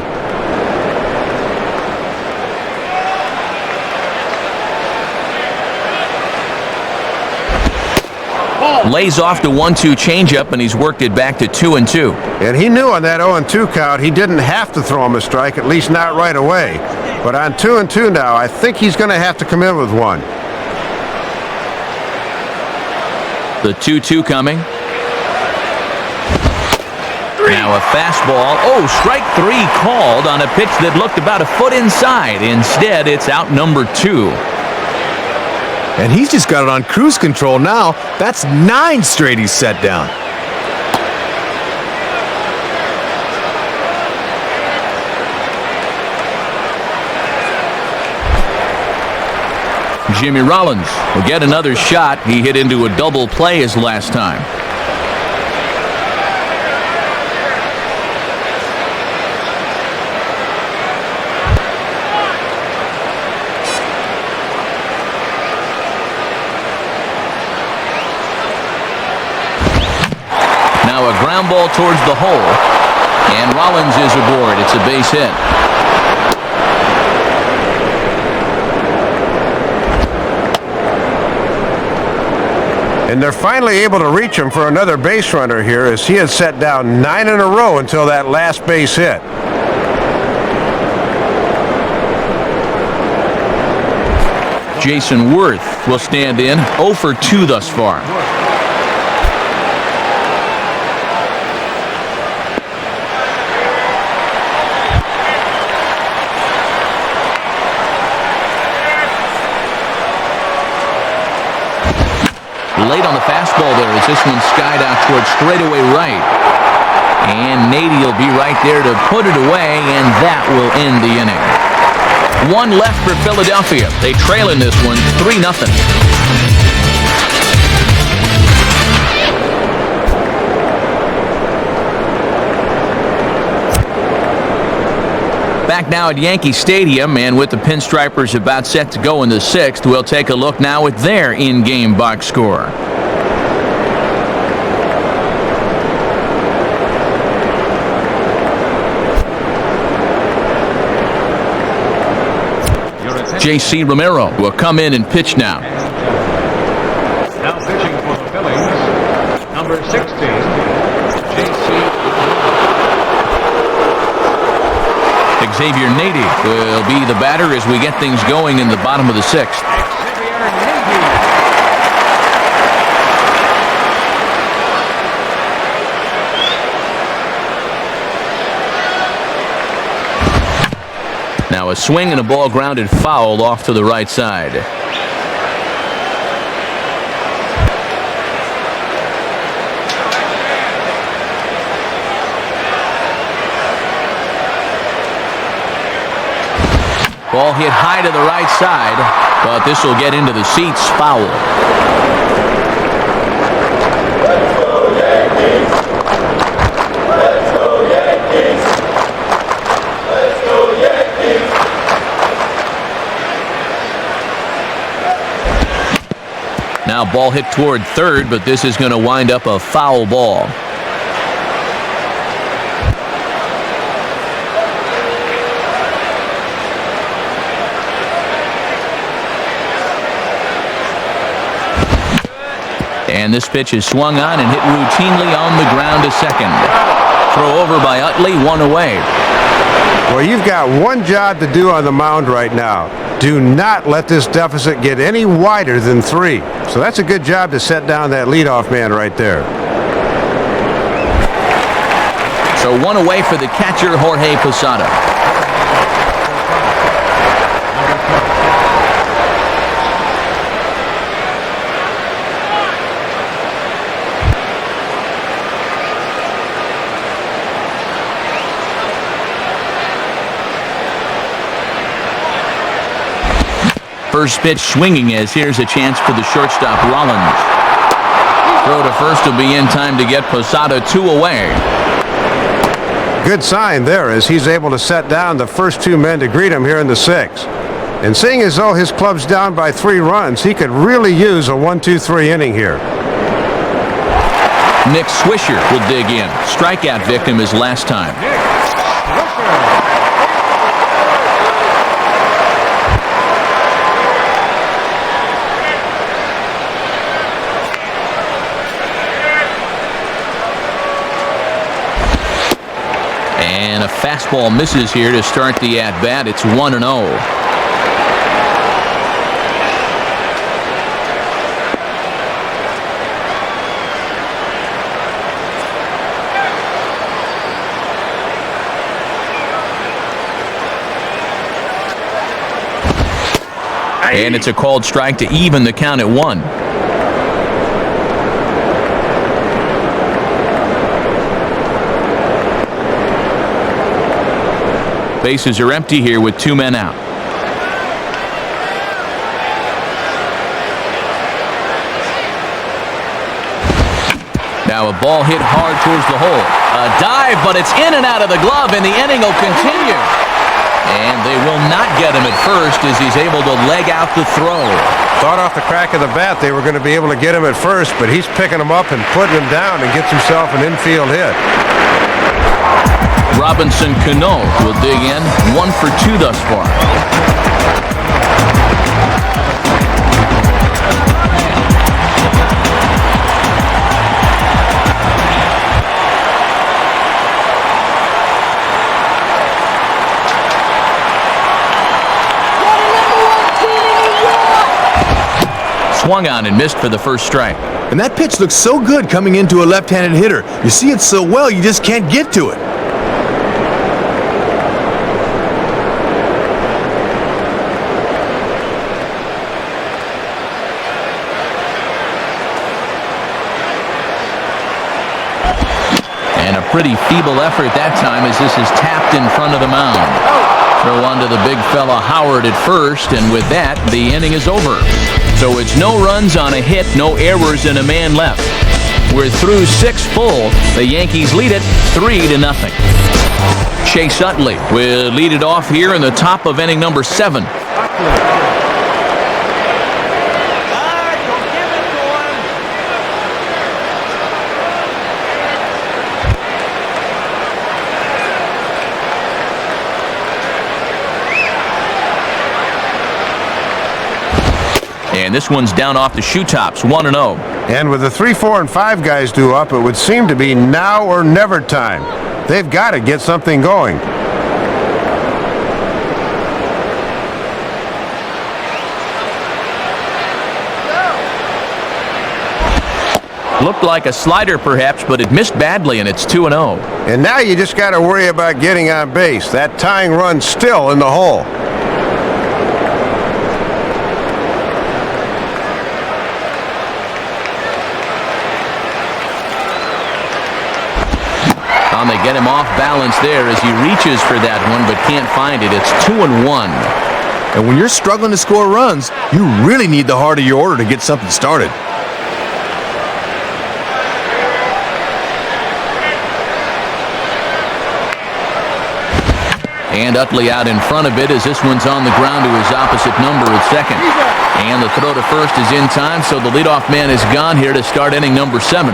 Lays off the 1-2 changeup, and he's worked it back to 2-2. And he knew on that 0-2 count he didn't have to throw him a strike, at least not right away. But on 2-2 now, I think he's going to have to come in with one. The 2-2 coming. Now a fastball. Oh, strike 3 called on a pitch that looked about a foot inside. Instead, it's out number 2. And he's just got it on cruise control now. That's 9 straight he's set down. Jimmy Rollins will get another shot. He hit into a double play his last time. Now a ground ball towards the hole, and Rollins is aboard. It's a base hit. And they're finally able to reach him for another base runner here, as he had set down 9 in a row until that last base hit. Jason Worth will stand in. 0 for 2 thus far. Late on the fastball there as this one skied out towards straightaway right. And Nady will be right there to put it away, and that will end the inning. 1 left for Philadelphia. They trail in this one 3-0. Back now at Yankee Stadium, and with the Pinstripers about set to go in the 6th, we'll take a look now at their in-game box score. J.C. Romero will come in and pitch now. Now pitching for the Phillies, number 16, J.C. Xavier Nady will be the batter as we get things going in the bottom of the 6th. Now a swing and a ball grounded foul off to the right side. Ball hit high to the right side, but this will get into the seats. Foul. Let's go Yankees! Let's go Yankees! Let's go Yankees! Now ball hit toward third, but this is going to wind up a foul ball. And this pitch is swung on and hit routinely on the ground to second. Throw over by Utley, 1 away. Well, you've got one job to do on the mound right now. Do not let this deficit get any wider than 3. So that's a good job to set down that leadoff man right there. So 1 away for the catcher, Jorge Posada. First pitch swinging as here's a chance for the shortstop, Rollins. Throw to first will be in time to get Posada 2 away. Good sign there as he's able to set down the first 2 men to greet him here in the 6th. And seeing as though his club's down by 3 runs, he could really use a 1-2-3 inning here. Nick Swisher will dig in. Strikeout victim his last time. And a fastball misses here to start the at-bat. It's 1-0. And it's a called strike to even the count at 1. Bases are empty here with 2 men out. Now a ball hit hard towards the hole. A dive, but it's in and out of the glove, and the inning will continue. And they will not get him at first as he's able to leg out the throw. Thought off the crack of the bat they were going to be able to get him at first, but he's picking him up and putting him down and gets himself an infield hit. Robinson Cano will dig in. 1 for 2 thus far. Swung on and missed for the first strike. And that pitch looks so good coming into a left-handed hitter. You see it so well, you just can't get to it. And a pretty feeble effort that time as this is tapped in front of the mound. Throw onto the big fella Howard at first, and with that, the inning is over. So it's no runs on a hit, no errors, and a man left. We're through 6 full. The Yankees lead it 3-0. Chase Utley will lead it off here in the top of inning number 7. And this one's down off the shoe tops, 1-0. And with the 3, 4, and 5 guys due up, it would seem to be now or never time. They've got to get something going. Looked like a slider perhaps, but it missed badly, and it's 2-0. And now you just got to worry about getting on base. That tying run's still in the hole. They get him off balance there as he reaches for that one, but can't find it. It's 2-1. And when you're struggling to score runs, you really need the heart of your order to get something started. And Utley out in front of it as this one's on the ground to his opposite number at second. And the throw to first is in time, so the leadoff man is gone here to start inning number 7.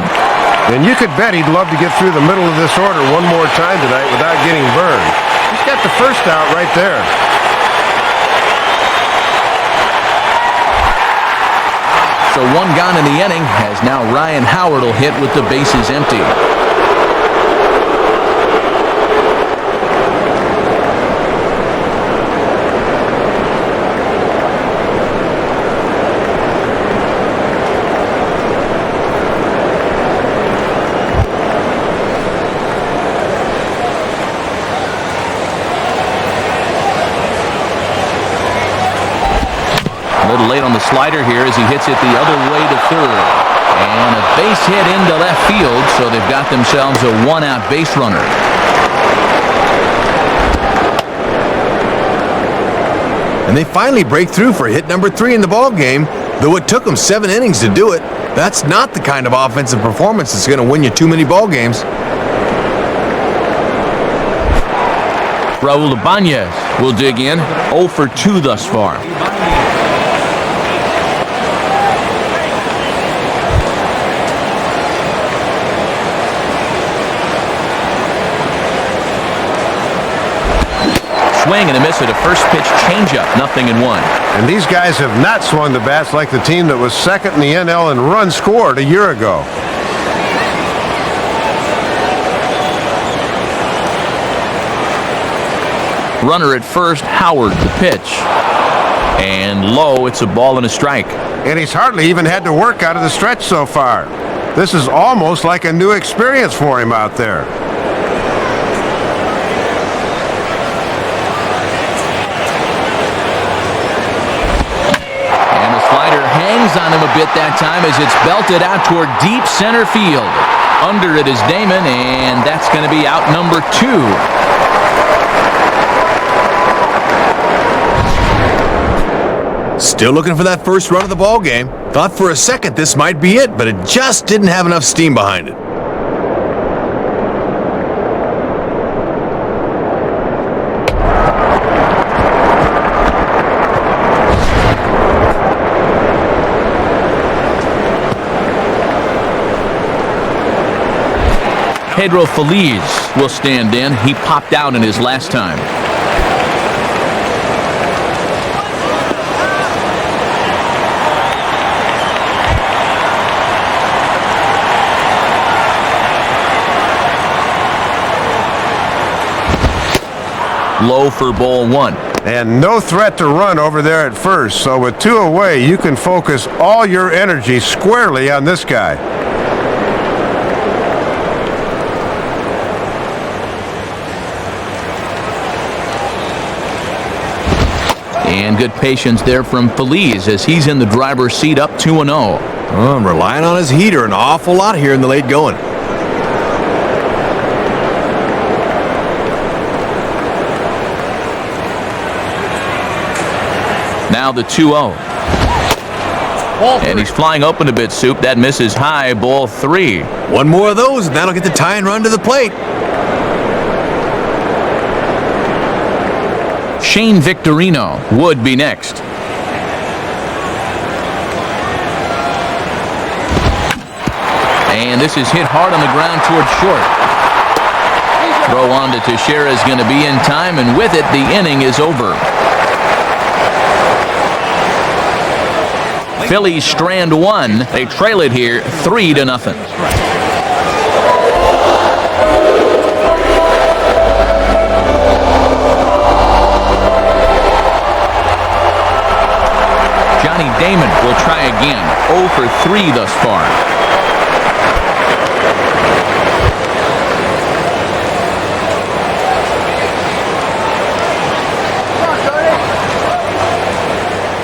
And you could bet he'd love to get through the middle of this order one more time tonight without getting burned. He's got the first out right there. So 1 gone in the inning as now Ryan Howard will hit with the bases empty. Late on the slider here as he hits it the other way to third. And a base hit into left field, so they've got themselves a 1-out base runner. And they finally break through for hit number 3 in the ballgame, though it took them 7 innings to do it. That's not the kind of offensive performance that's going to win you too many ball games. Raul Ibanez will dig in. 0 for 2 thus far. swing and a miss at a first pitch changeup. 0-1. And these guys have not swung the bats like the team that was second in the NL in runs scored a year ago. Runner at first, Howard the pitch. And low, it's a ball and a strike. And he's hardly even had to work out of the stretch so far. This is almost like a new experience for him out there. And the slider hangs on him a bit that time as it's belted out toward deep center field. Under it is Damon, and that's going to be out number 2. Still looking for that first run of the ball game. Thought for a second this might be it, but it just didn't have enough steam behind it. Pedro Feliz will stand in. He popped out in his last time. Low for ball 1. And no threat to run over there at first, so with 2 away, you can focus all your energy squarely on this guy. And good patience there from Feliz as he's in the driver's seat up 2-0. I'm relying on his heater an awful lot here in the late going. Now the 2-0. And he's flying open a bit, Soup. That misses high, ball 3. One more of those, and that'll get the tie and run to the plate. Shane Victorino would be next. And this is hit hard on the ground toward short. Throw on to Teixeira is going to be in time, and with it, the inning is over. Phillies strand 1. They trail it here 3-0. Johnny Damon will try again. 0 for 3 thus far.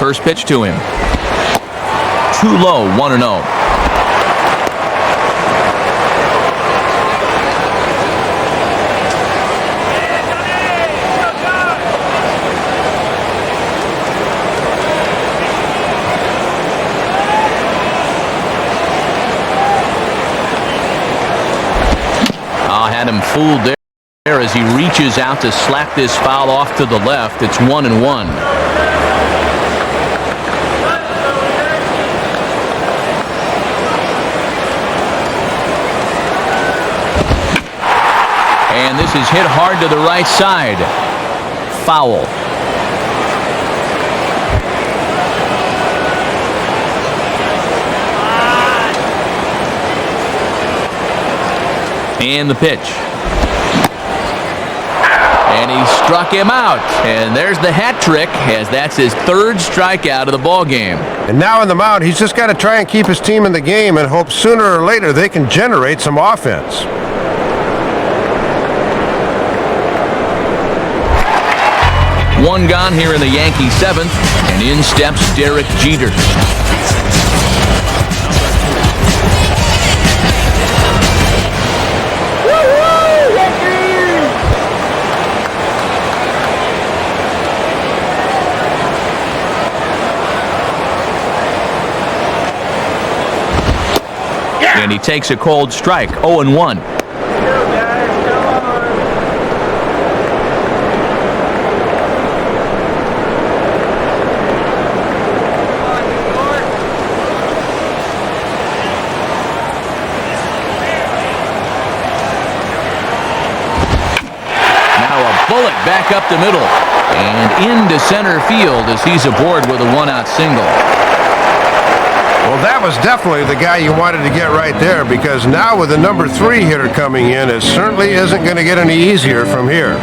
First pitch to him. Too low, 1-0. Had him fooled there as he reaches out to slap this foul off to the left. It's 1-1. And this is hit hard to the right side. Foul. And the pitch. And he struck him out. And there's the hat trick, as that's his 3rd strikeout of the ball game. And now on the mound, he's just got to try and keep his team in the game and hope sooner or later they can generate some offense. One gone here in the Yankee 7th, and in steps Derek Jeter. And he takes a cold strike, 0-1. Now a bullet back up the middle. And into center field as he's aboard with a one-out single. Well, that was definitely the guy you wanted to get right there, because now with the number 3 hitter coming in, it certainly isn't going to get any easier from here.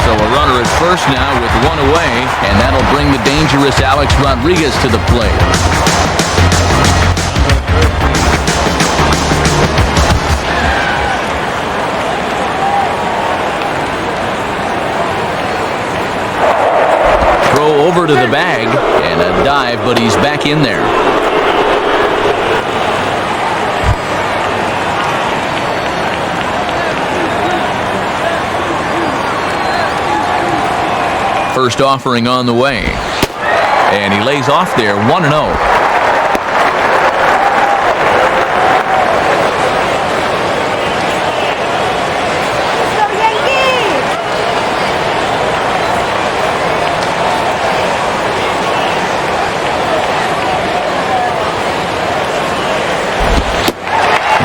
So a runner at first now with one away, and that'll bring the dangerous Alex Rodriguez to the plate. Throw over to the bag, and a dive, but he's back in there. First offering on the way. And he lays off there, 1-0.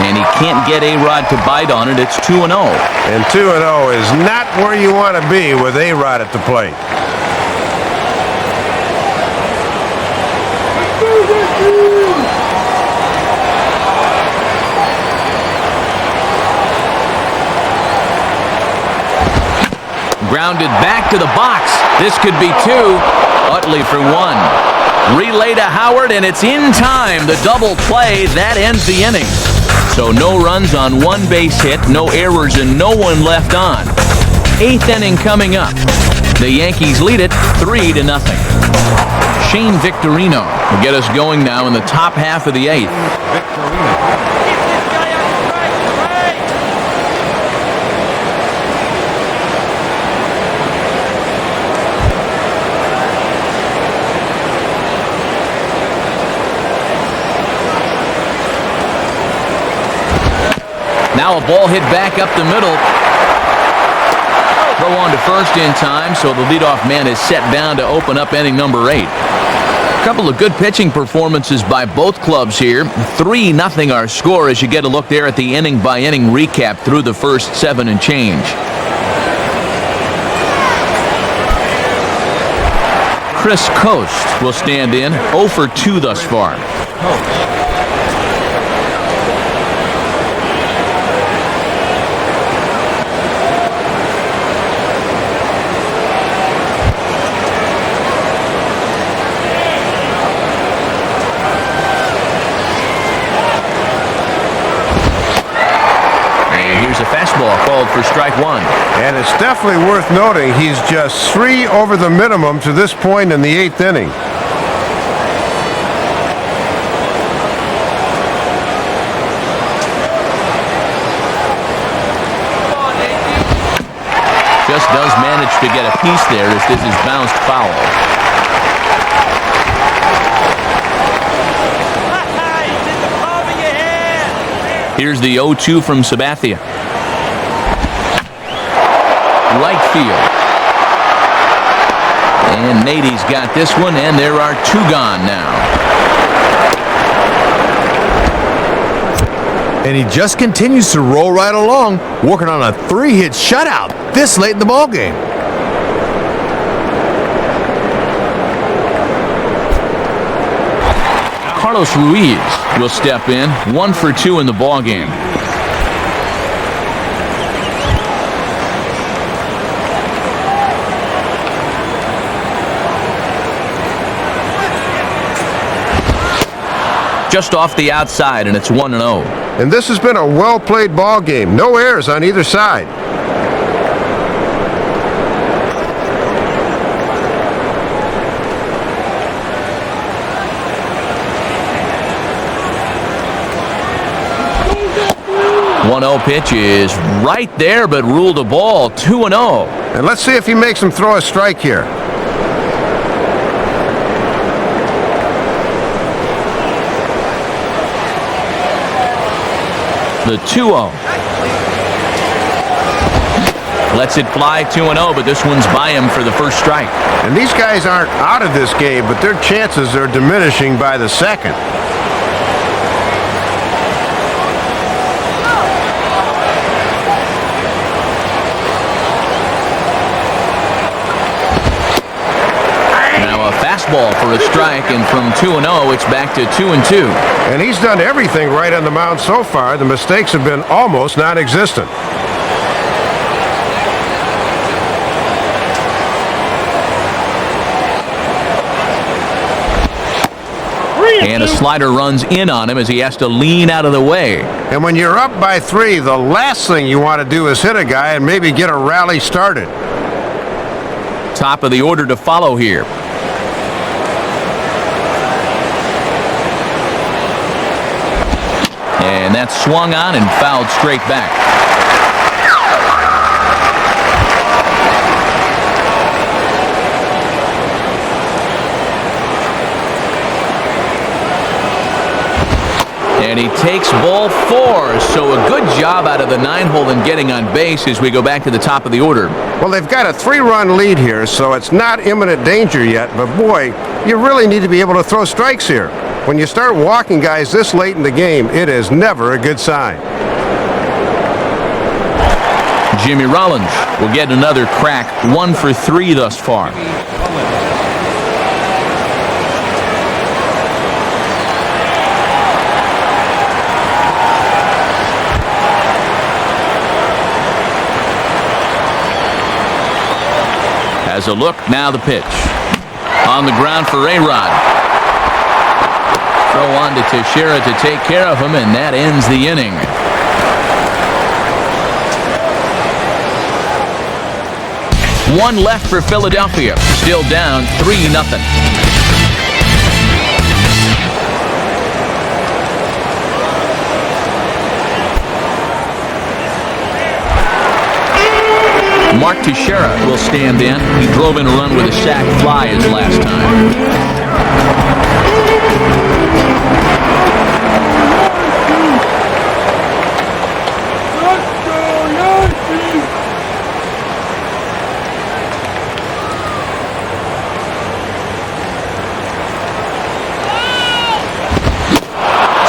And he can't get A-Rod to bite on it. It's 2-0. And 2-0 is not where you want to be with A-Rod at the plate. Grounded back to the box. This could be 2. Utley for 1. Relay to Howard, and it's in time. The double play, that ends the inning. So no runs on one base hit, no errors, and no one left on. 8th inning coming up. The Yankees lead it 3-0. Shane Victorino will get us going now in the top half of the 8th. Now a ball hit back up the middle. Throw on to first in time, so the leadoff man is set down to open up inning number 8. A couple of good pitching performances by both clubs here. 3-0 our score as you get a look there at the inning-by-inning recap through the first 7 and change. Chris Coast will stand in, 0 for 2 thus far. Called for strike 1. And it's definitely worth noting he's just 3 over the minimum to this point in the 8th inning. Just does manage to get a piece there as this is bounced foul. Here's the 0-2 from Sabathia. Right field. And Nady's got this one, and there are 2 gone now. And he just continues to roll right along, working on a 3-hit shutout this late in the ballgame. Carlos Ruiz will step in, 1 for 2 in the ballgame. Just off the outside, and it's 1-0. And this has been a well-played ball game. No errors on either side. The 1-0 pitch is right there, but ruled a ball. 2-0. And let's see if he makes him throw a strike here. The 2-0. Lets it fly 2-0, but this one's by him for the first strike. And these guys aren't out of this game, but their chances are diminishing by the second. fastball for a strike, and from 2-0, it's back to 2-2. And he's done everything right on the mound so far. The mistakes have been almost non-existent. And a slider runs in on him as he has to lean out of the way. And when you're up by 3, the last thing you want to do is hit a guy and maybe get a rally started. Top of the order to follow here. And that's swung on and fouled straight back. And he takes ball 4, so a good job out of the 9-hole in getting on base as we go back to the top of the order. Well, they've got a 3-run lead here, so it's not imminent danger yet, but boy, you really need to be able to throw strikes here. When you start walking guys this late in the game, it is never a good sign. Jimmy Rollins will get another crack, 1 for 3 thus far. As a look, now the pitch. On the ground for A-Rod. Throw on to Teixeira to take care of him, and that ends the inning. One left for Philadelphia. Still down 3-0. Mark Teixeira will stand in. He drove in a run with a sac fly his last time.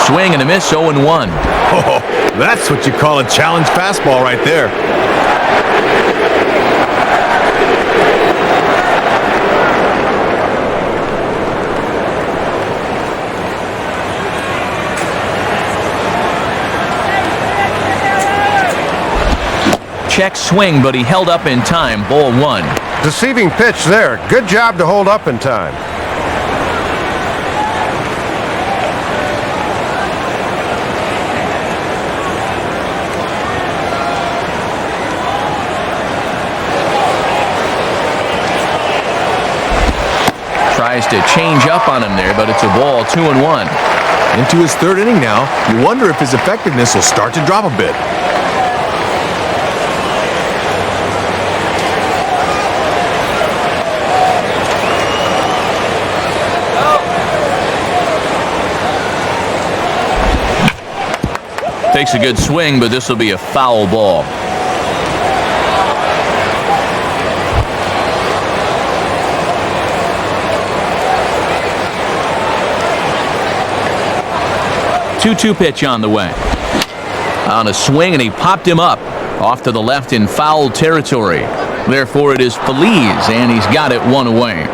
Swing and a miss, 0-1. Oh, that's what you call a challenge fastball right there. Check swing, but he held up in time. Ball 1. Deceiving pitch there. Good job to hold up in time. Tries to change up on him there, but it's a ball. 2-1. Into his 3rd inning now. You wonder if his effectiveness will start to drop a bit. Takes a good swing, but this will be a foul ball. Two-two pitch on the way. On a swing, and he popped him up off to the left in foul territory. Therefore, it is Phillies, and he's got it 1 away.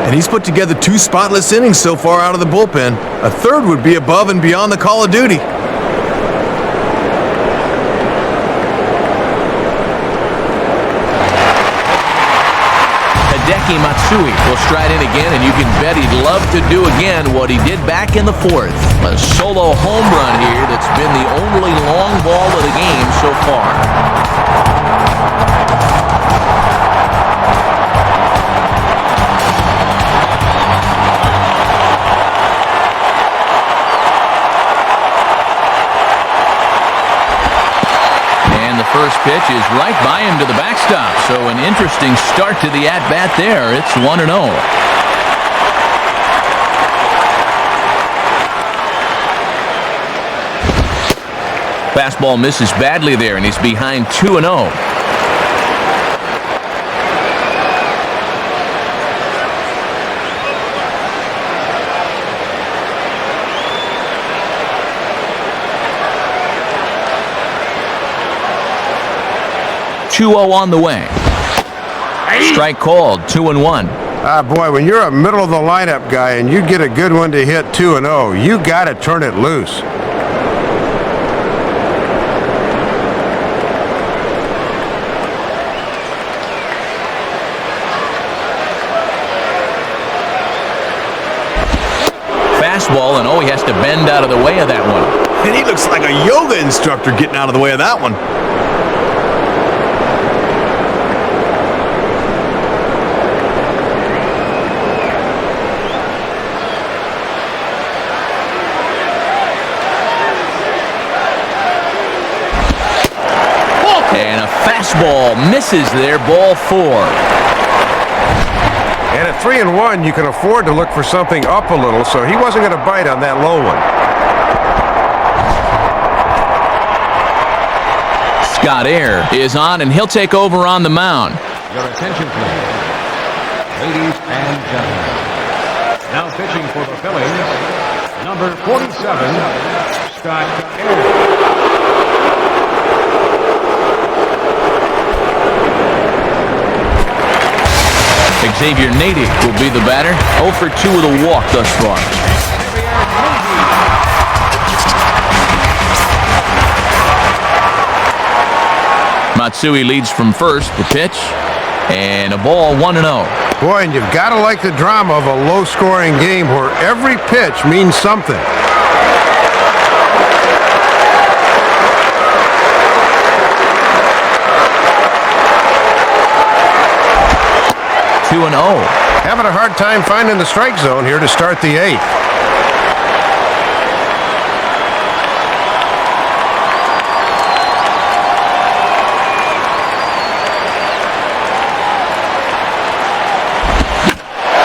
And he's put together 2 spotless innings so far out of the bullpen. A 3rd would be above and beyond the call of duty. Hideki Matsui will stride in again, and you can bet he'd love to do again what he did back in the 4th. A solo home run here that's been the only long ball of the game so far. First pitch is right by him to the backstop. So an interesting start to the at-bat there. It's 1-0. Fastball misses badly there, and he's behind 2-0. On the way. Strike called. 2-1. Ah, boy, when you're a middle-of-the-lineup guy and you get a good one to hit 2-0, you got to turn it loose. Fastball, and oh, he has to bend out of the way of that one. And he looks like a yoga instructor getting out of the way of that one. And a fastball misses there, ball 4. And at 3-1, you can afford to look for something up a little, so he wasn't going to bite on that low one. Scott Air is on, and he'll take over on the mound. Your attention, please. Ladies and gentlemen. Now pitching for the Phillies, number 47, Scott Air. Xavier Nady will be the batter. 0 for 2 with a walk thus far. Matsui leads from first. The pitch. And a ball 1-0. Boy, and you've got to like the drama of a low-scoring game where every pitch means something. Having a hard time finding the strike zone here to start the 8th.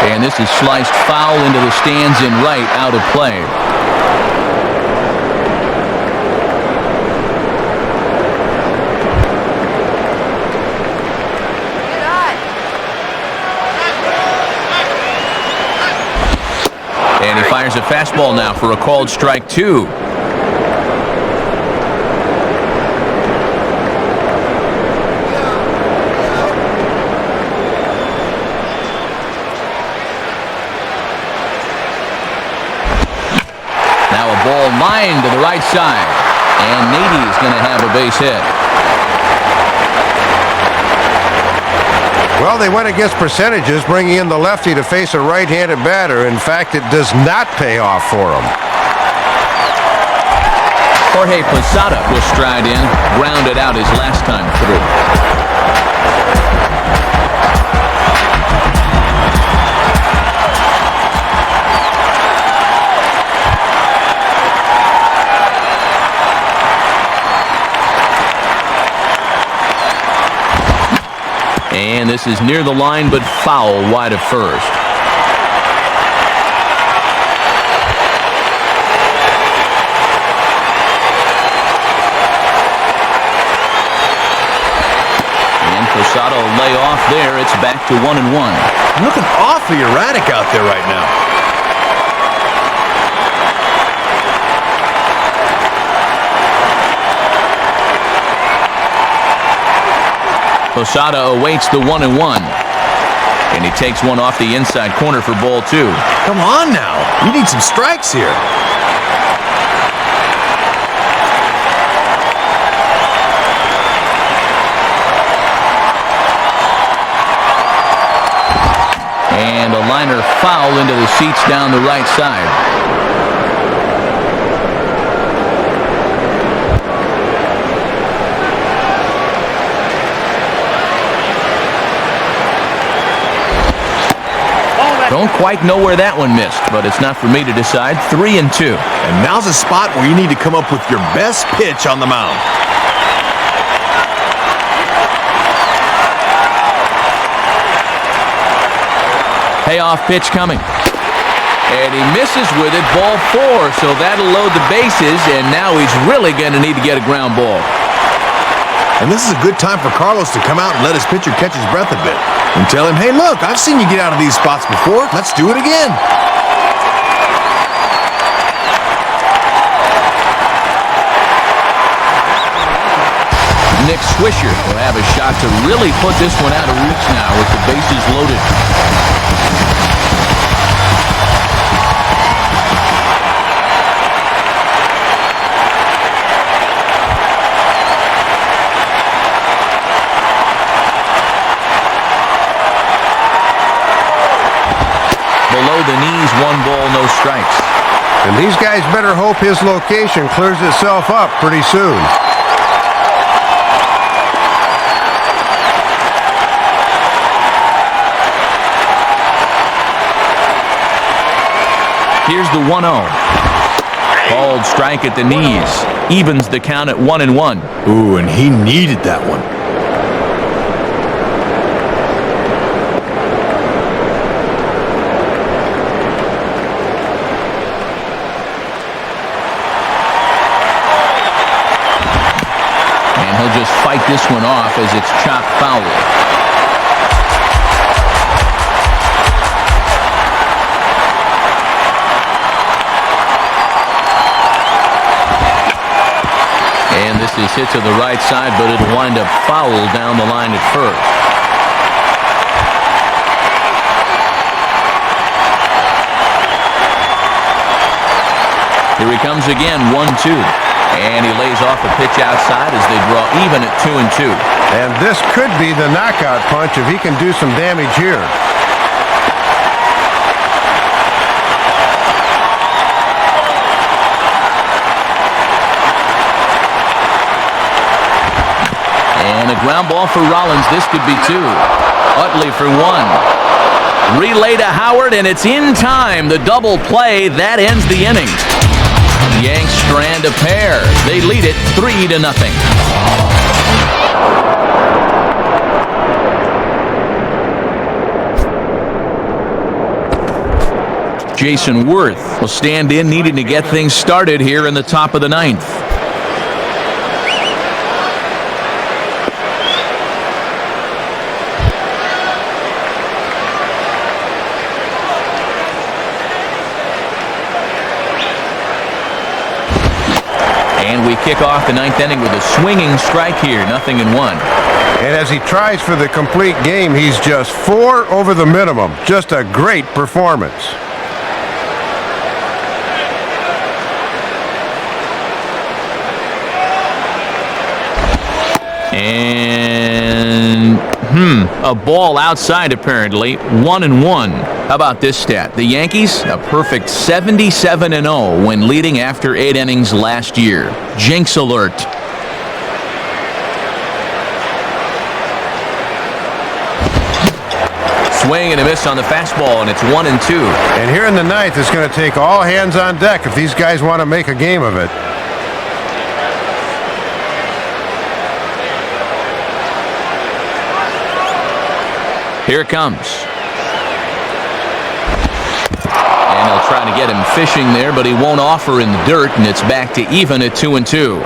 And this is sliced foul into the stands in right, out of play. And he fires a fastball now for a called strike 2. Now a ball lined to the right side. And Nady is going to have a base hit. Well, they went against percentages, bringing in the lefty to face a right-handed batter. In fact, it does not pay off for him. Jorge Posada will stride in, grounded out his last time through. And this is near the line, but foul wide of first. And Posada will lay off there. It's back to 1-1. Looking awfully erratic out there right now. Posada awaits the 1-1. And he takes one off the inside corner for ball 2. Come on now. You need some strikes here. And a liner foul into the seats down the right side. Don't quite know where that one missed, but it's not for me to decide. 3-2. And now's a spot where you need to come up with your best pitch on the mound. Payoff pitch coming. And he misses with it, ball 4, so that'll load the bases, and now he's really going to need to get a ground ball. And this is a good time for Carlos to come out and let his pitcher catch his breath a bit. And tell him, hey, look, I've seen you get out of these spots before. Let's do it again. Nick Swisher will have a shot to really put this one out of reach now with the bases loaded. Below the knees, 1 ball, no strikes. And these guys better hope his location clears itself up pretty soon. Here's the 1-0. Called strike at the knees. Evens the count at 1-1. Ooh, and he needed that one. And he'll just fight this one off as it's chopped foul. And this is hit to the right side, but it'll wind up foul down the line at first. Here he comes again, 1-2. And he lays off a pitch outside as they draw even at 2-2. And this could be the knockout punch if he can do some damage here. And a ground ball for Rollins. This could be 2. Utley for 1. Relay to Howard, and it's in time. The double play, that ends the inning. Yanks strand a pair. They lead it 3-0. Jason Worth will stand in, needing to get things started here in the top of the 9th. And we kick off the 9th inning with a swinging strike here, 0-1. And as he tries for the complete game, he's just 4 over the minimum. Just a great performance. And a ball outside apparently, 1-1. How about this stat? The Yankees, a perfect 77-0 when leading after 8 innings last year. Jinx alert. Swing and a miss on the fastball, and it's 1-2. And here in the 9th, it's going to take all hands on deck if these guys want to make a game of it. Here it comes. And they'll try to get him fishing there, but he won't offer in the dirt, and it's back to even at 2-2.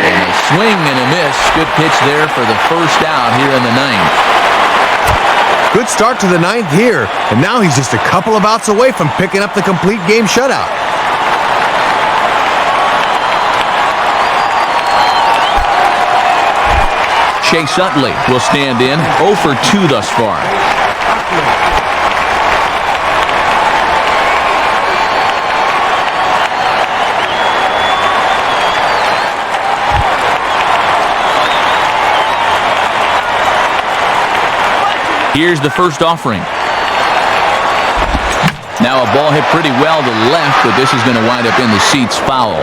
And a swing and a miss. Good pitch there for the first out here in the 9th. Good start to the 9th here, and now he's just a couple of outs away from picking up the complete game shutout. Chase Utley will stand in, 0 for 2 thus far. Here's the first offering. Now a ball hit pretty well to the left, but this is going to wind up in the seats foul.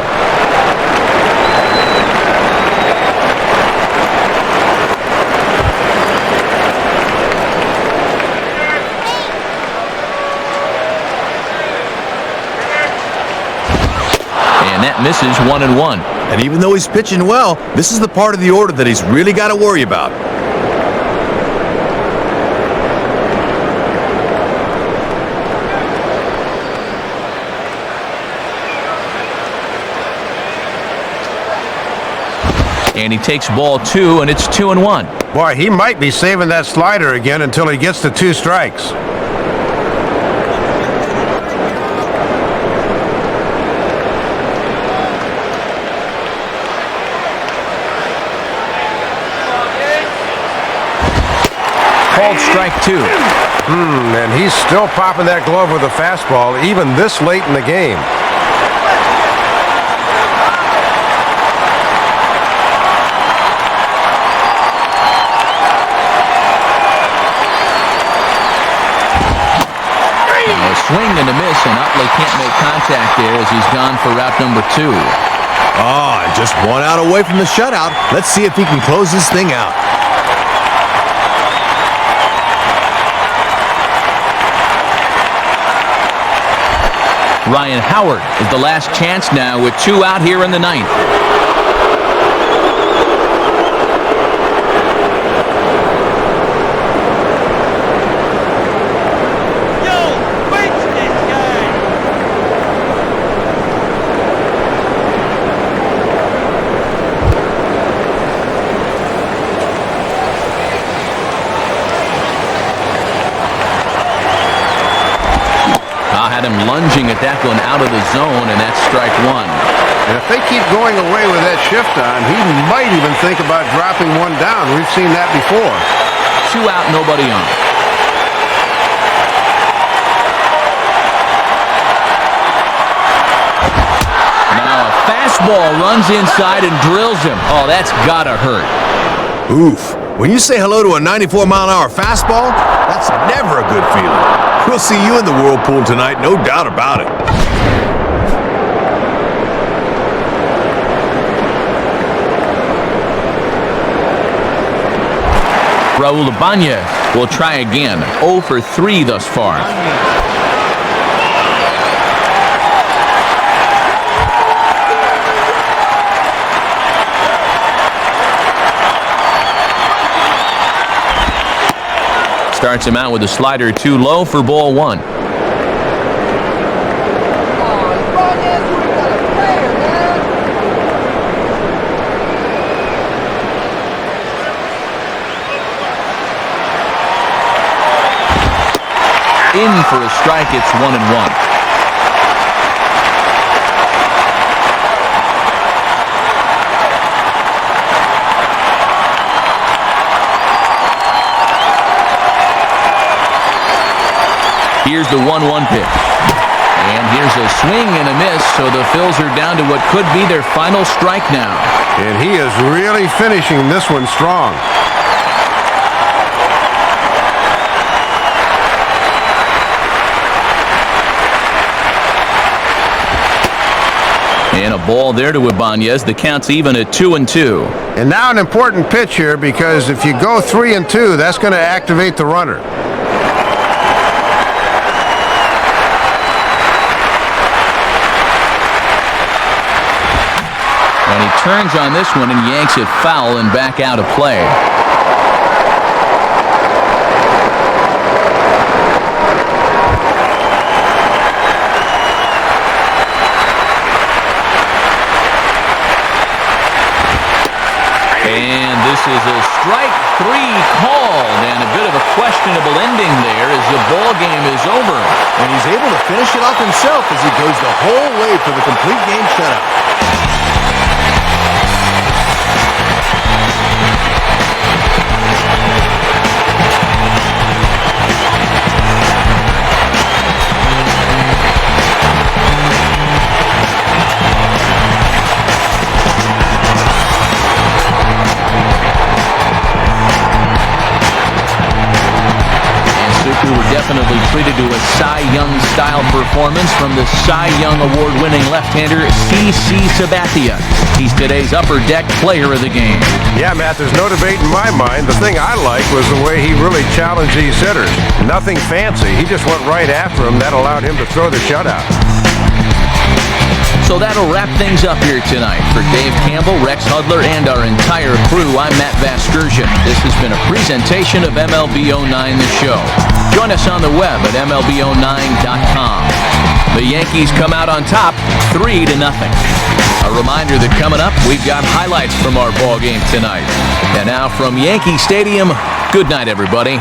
And that misses 1-1. And even though he's pitching well, this is the part of the order that he's really got to worry about. And he takes ball 2, and it's 2-1. Boy, he might be saving that slider again until he gets to 2 strikes. called strike 2. And he's still popping that glove with a fastball even this late in the game. A swing and a miss, and Utley can't make contact there as he's gone for route number 2. Just 1 out away from the shutout. Let's see if he can close this thing out. Ryan Howard is the last chance now with 2 out here in the 9th. Lunging at that one out of the zone, and that's strike 1. And if they keep going away with that shift on, he might even think about dropping one down. We've seen that before. 2 out, nobody on. Now a fastball runs inside and drills him. Oh, that's gotta hurt. Oof. When you say hello to a 94-mile-an-hour fastball, that's never a good feeling. We'll see you in the whirlpool tonight, no doubt about it. Raul Ibanez will try again. 0 for 3 thus far. Starts him out with a slider too low for ball 1. In for a strike, it's 1-1. Here's the 1-1 pitch. And here's a swing and a miss, so the Phils are down to what could be their final strike now. And he is really finishing this one strong. And a ball there to Ibanez. The count's even at 2-2. And now an important pitch here, because if you go 3-2, that's going to activate the runner. And he turns on this one and yanks it foul and back out of play. And this is a strike 3 called, and a bit of a questionable ending there as the ball game is over. And he's able to finish it off himself as he goes the whole way for the complete game shutout. Definitely treated to a Cy Young-style performance from the Cy Young Award-winning left-hander C.C. Sabathia. He's today's Upper Deck Player of the Game. Yeah, Matt, there's no debate in my mind. The thing I like was the way he really challenged these hitters. Nothing fancy. He just went right after him. That allowed him to throw the shutout. So that'll wrap things up here tonight. For Dave Campbell, Rex Hudler, and our entire crew, I'm Matt Vasgersian. This has been a presentation of MLB 09 The Show. Join us on the web at MLB09.com. The Yankees come out on top 3-0. A reminder that coming up, we've got highlights from our ball game tonight. And now from Yankee Stadium, good night, everybody.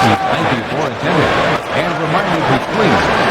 Yankees, thank you for attending. And reminder to please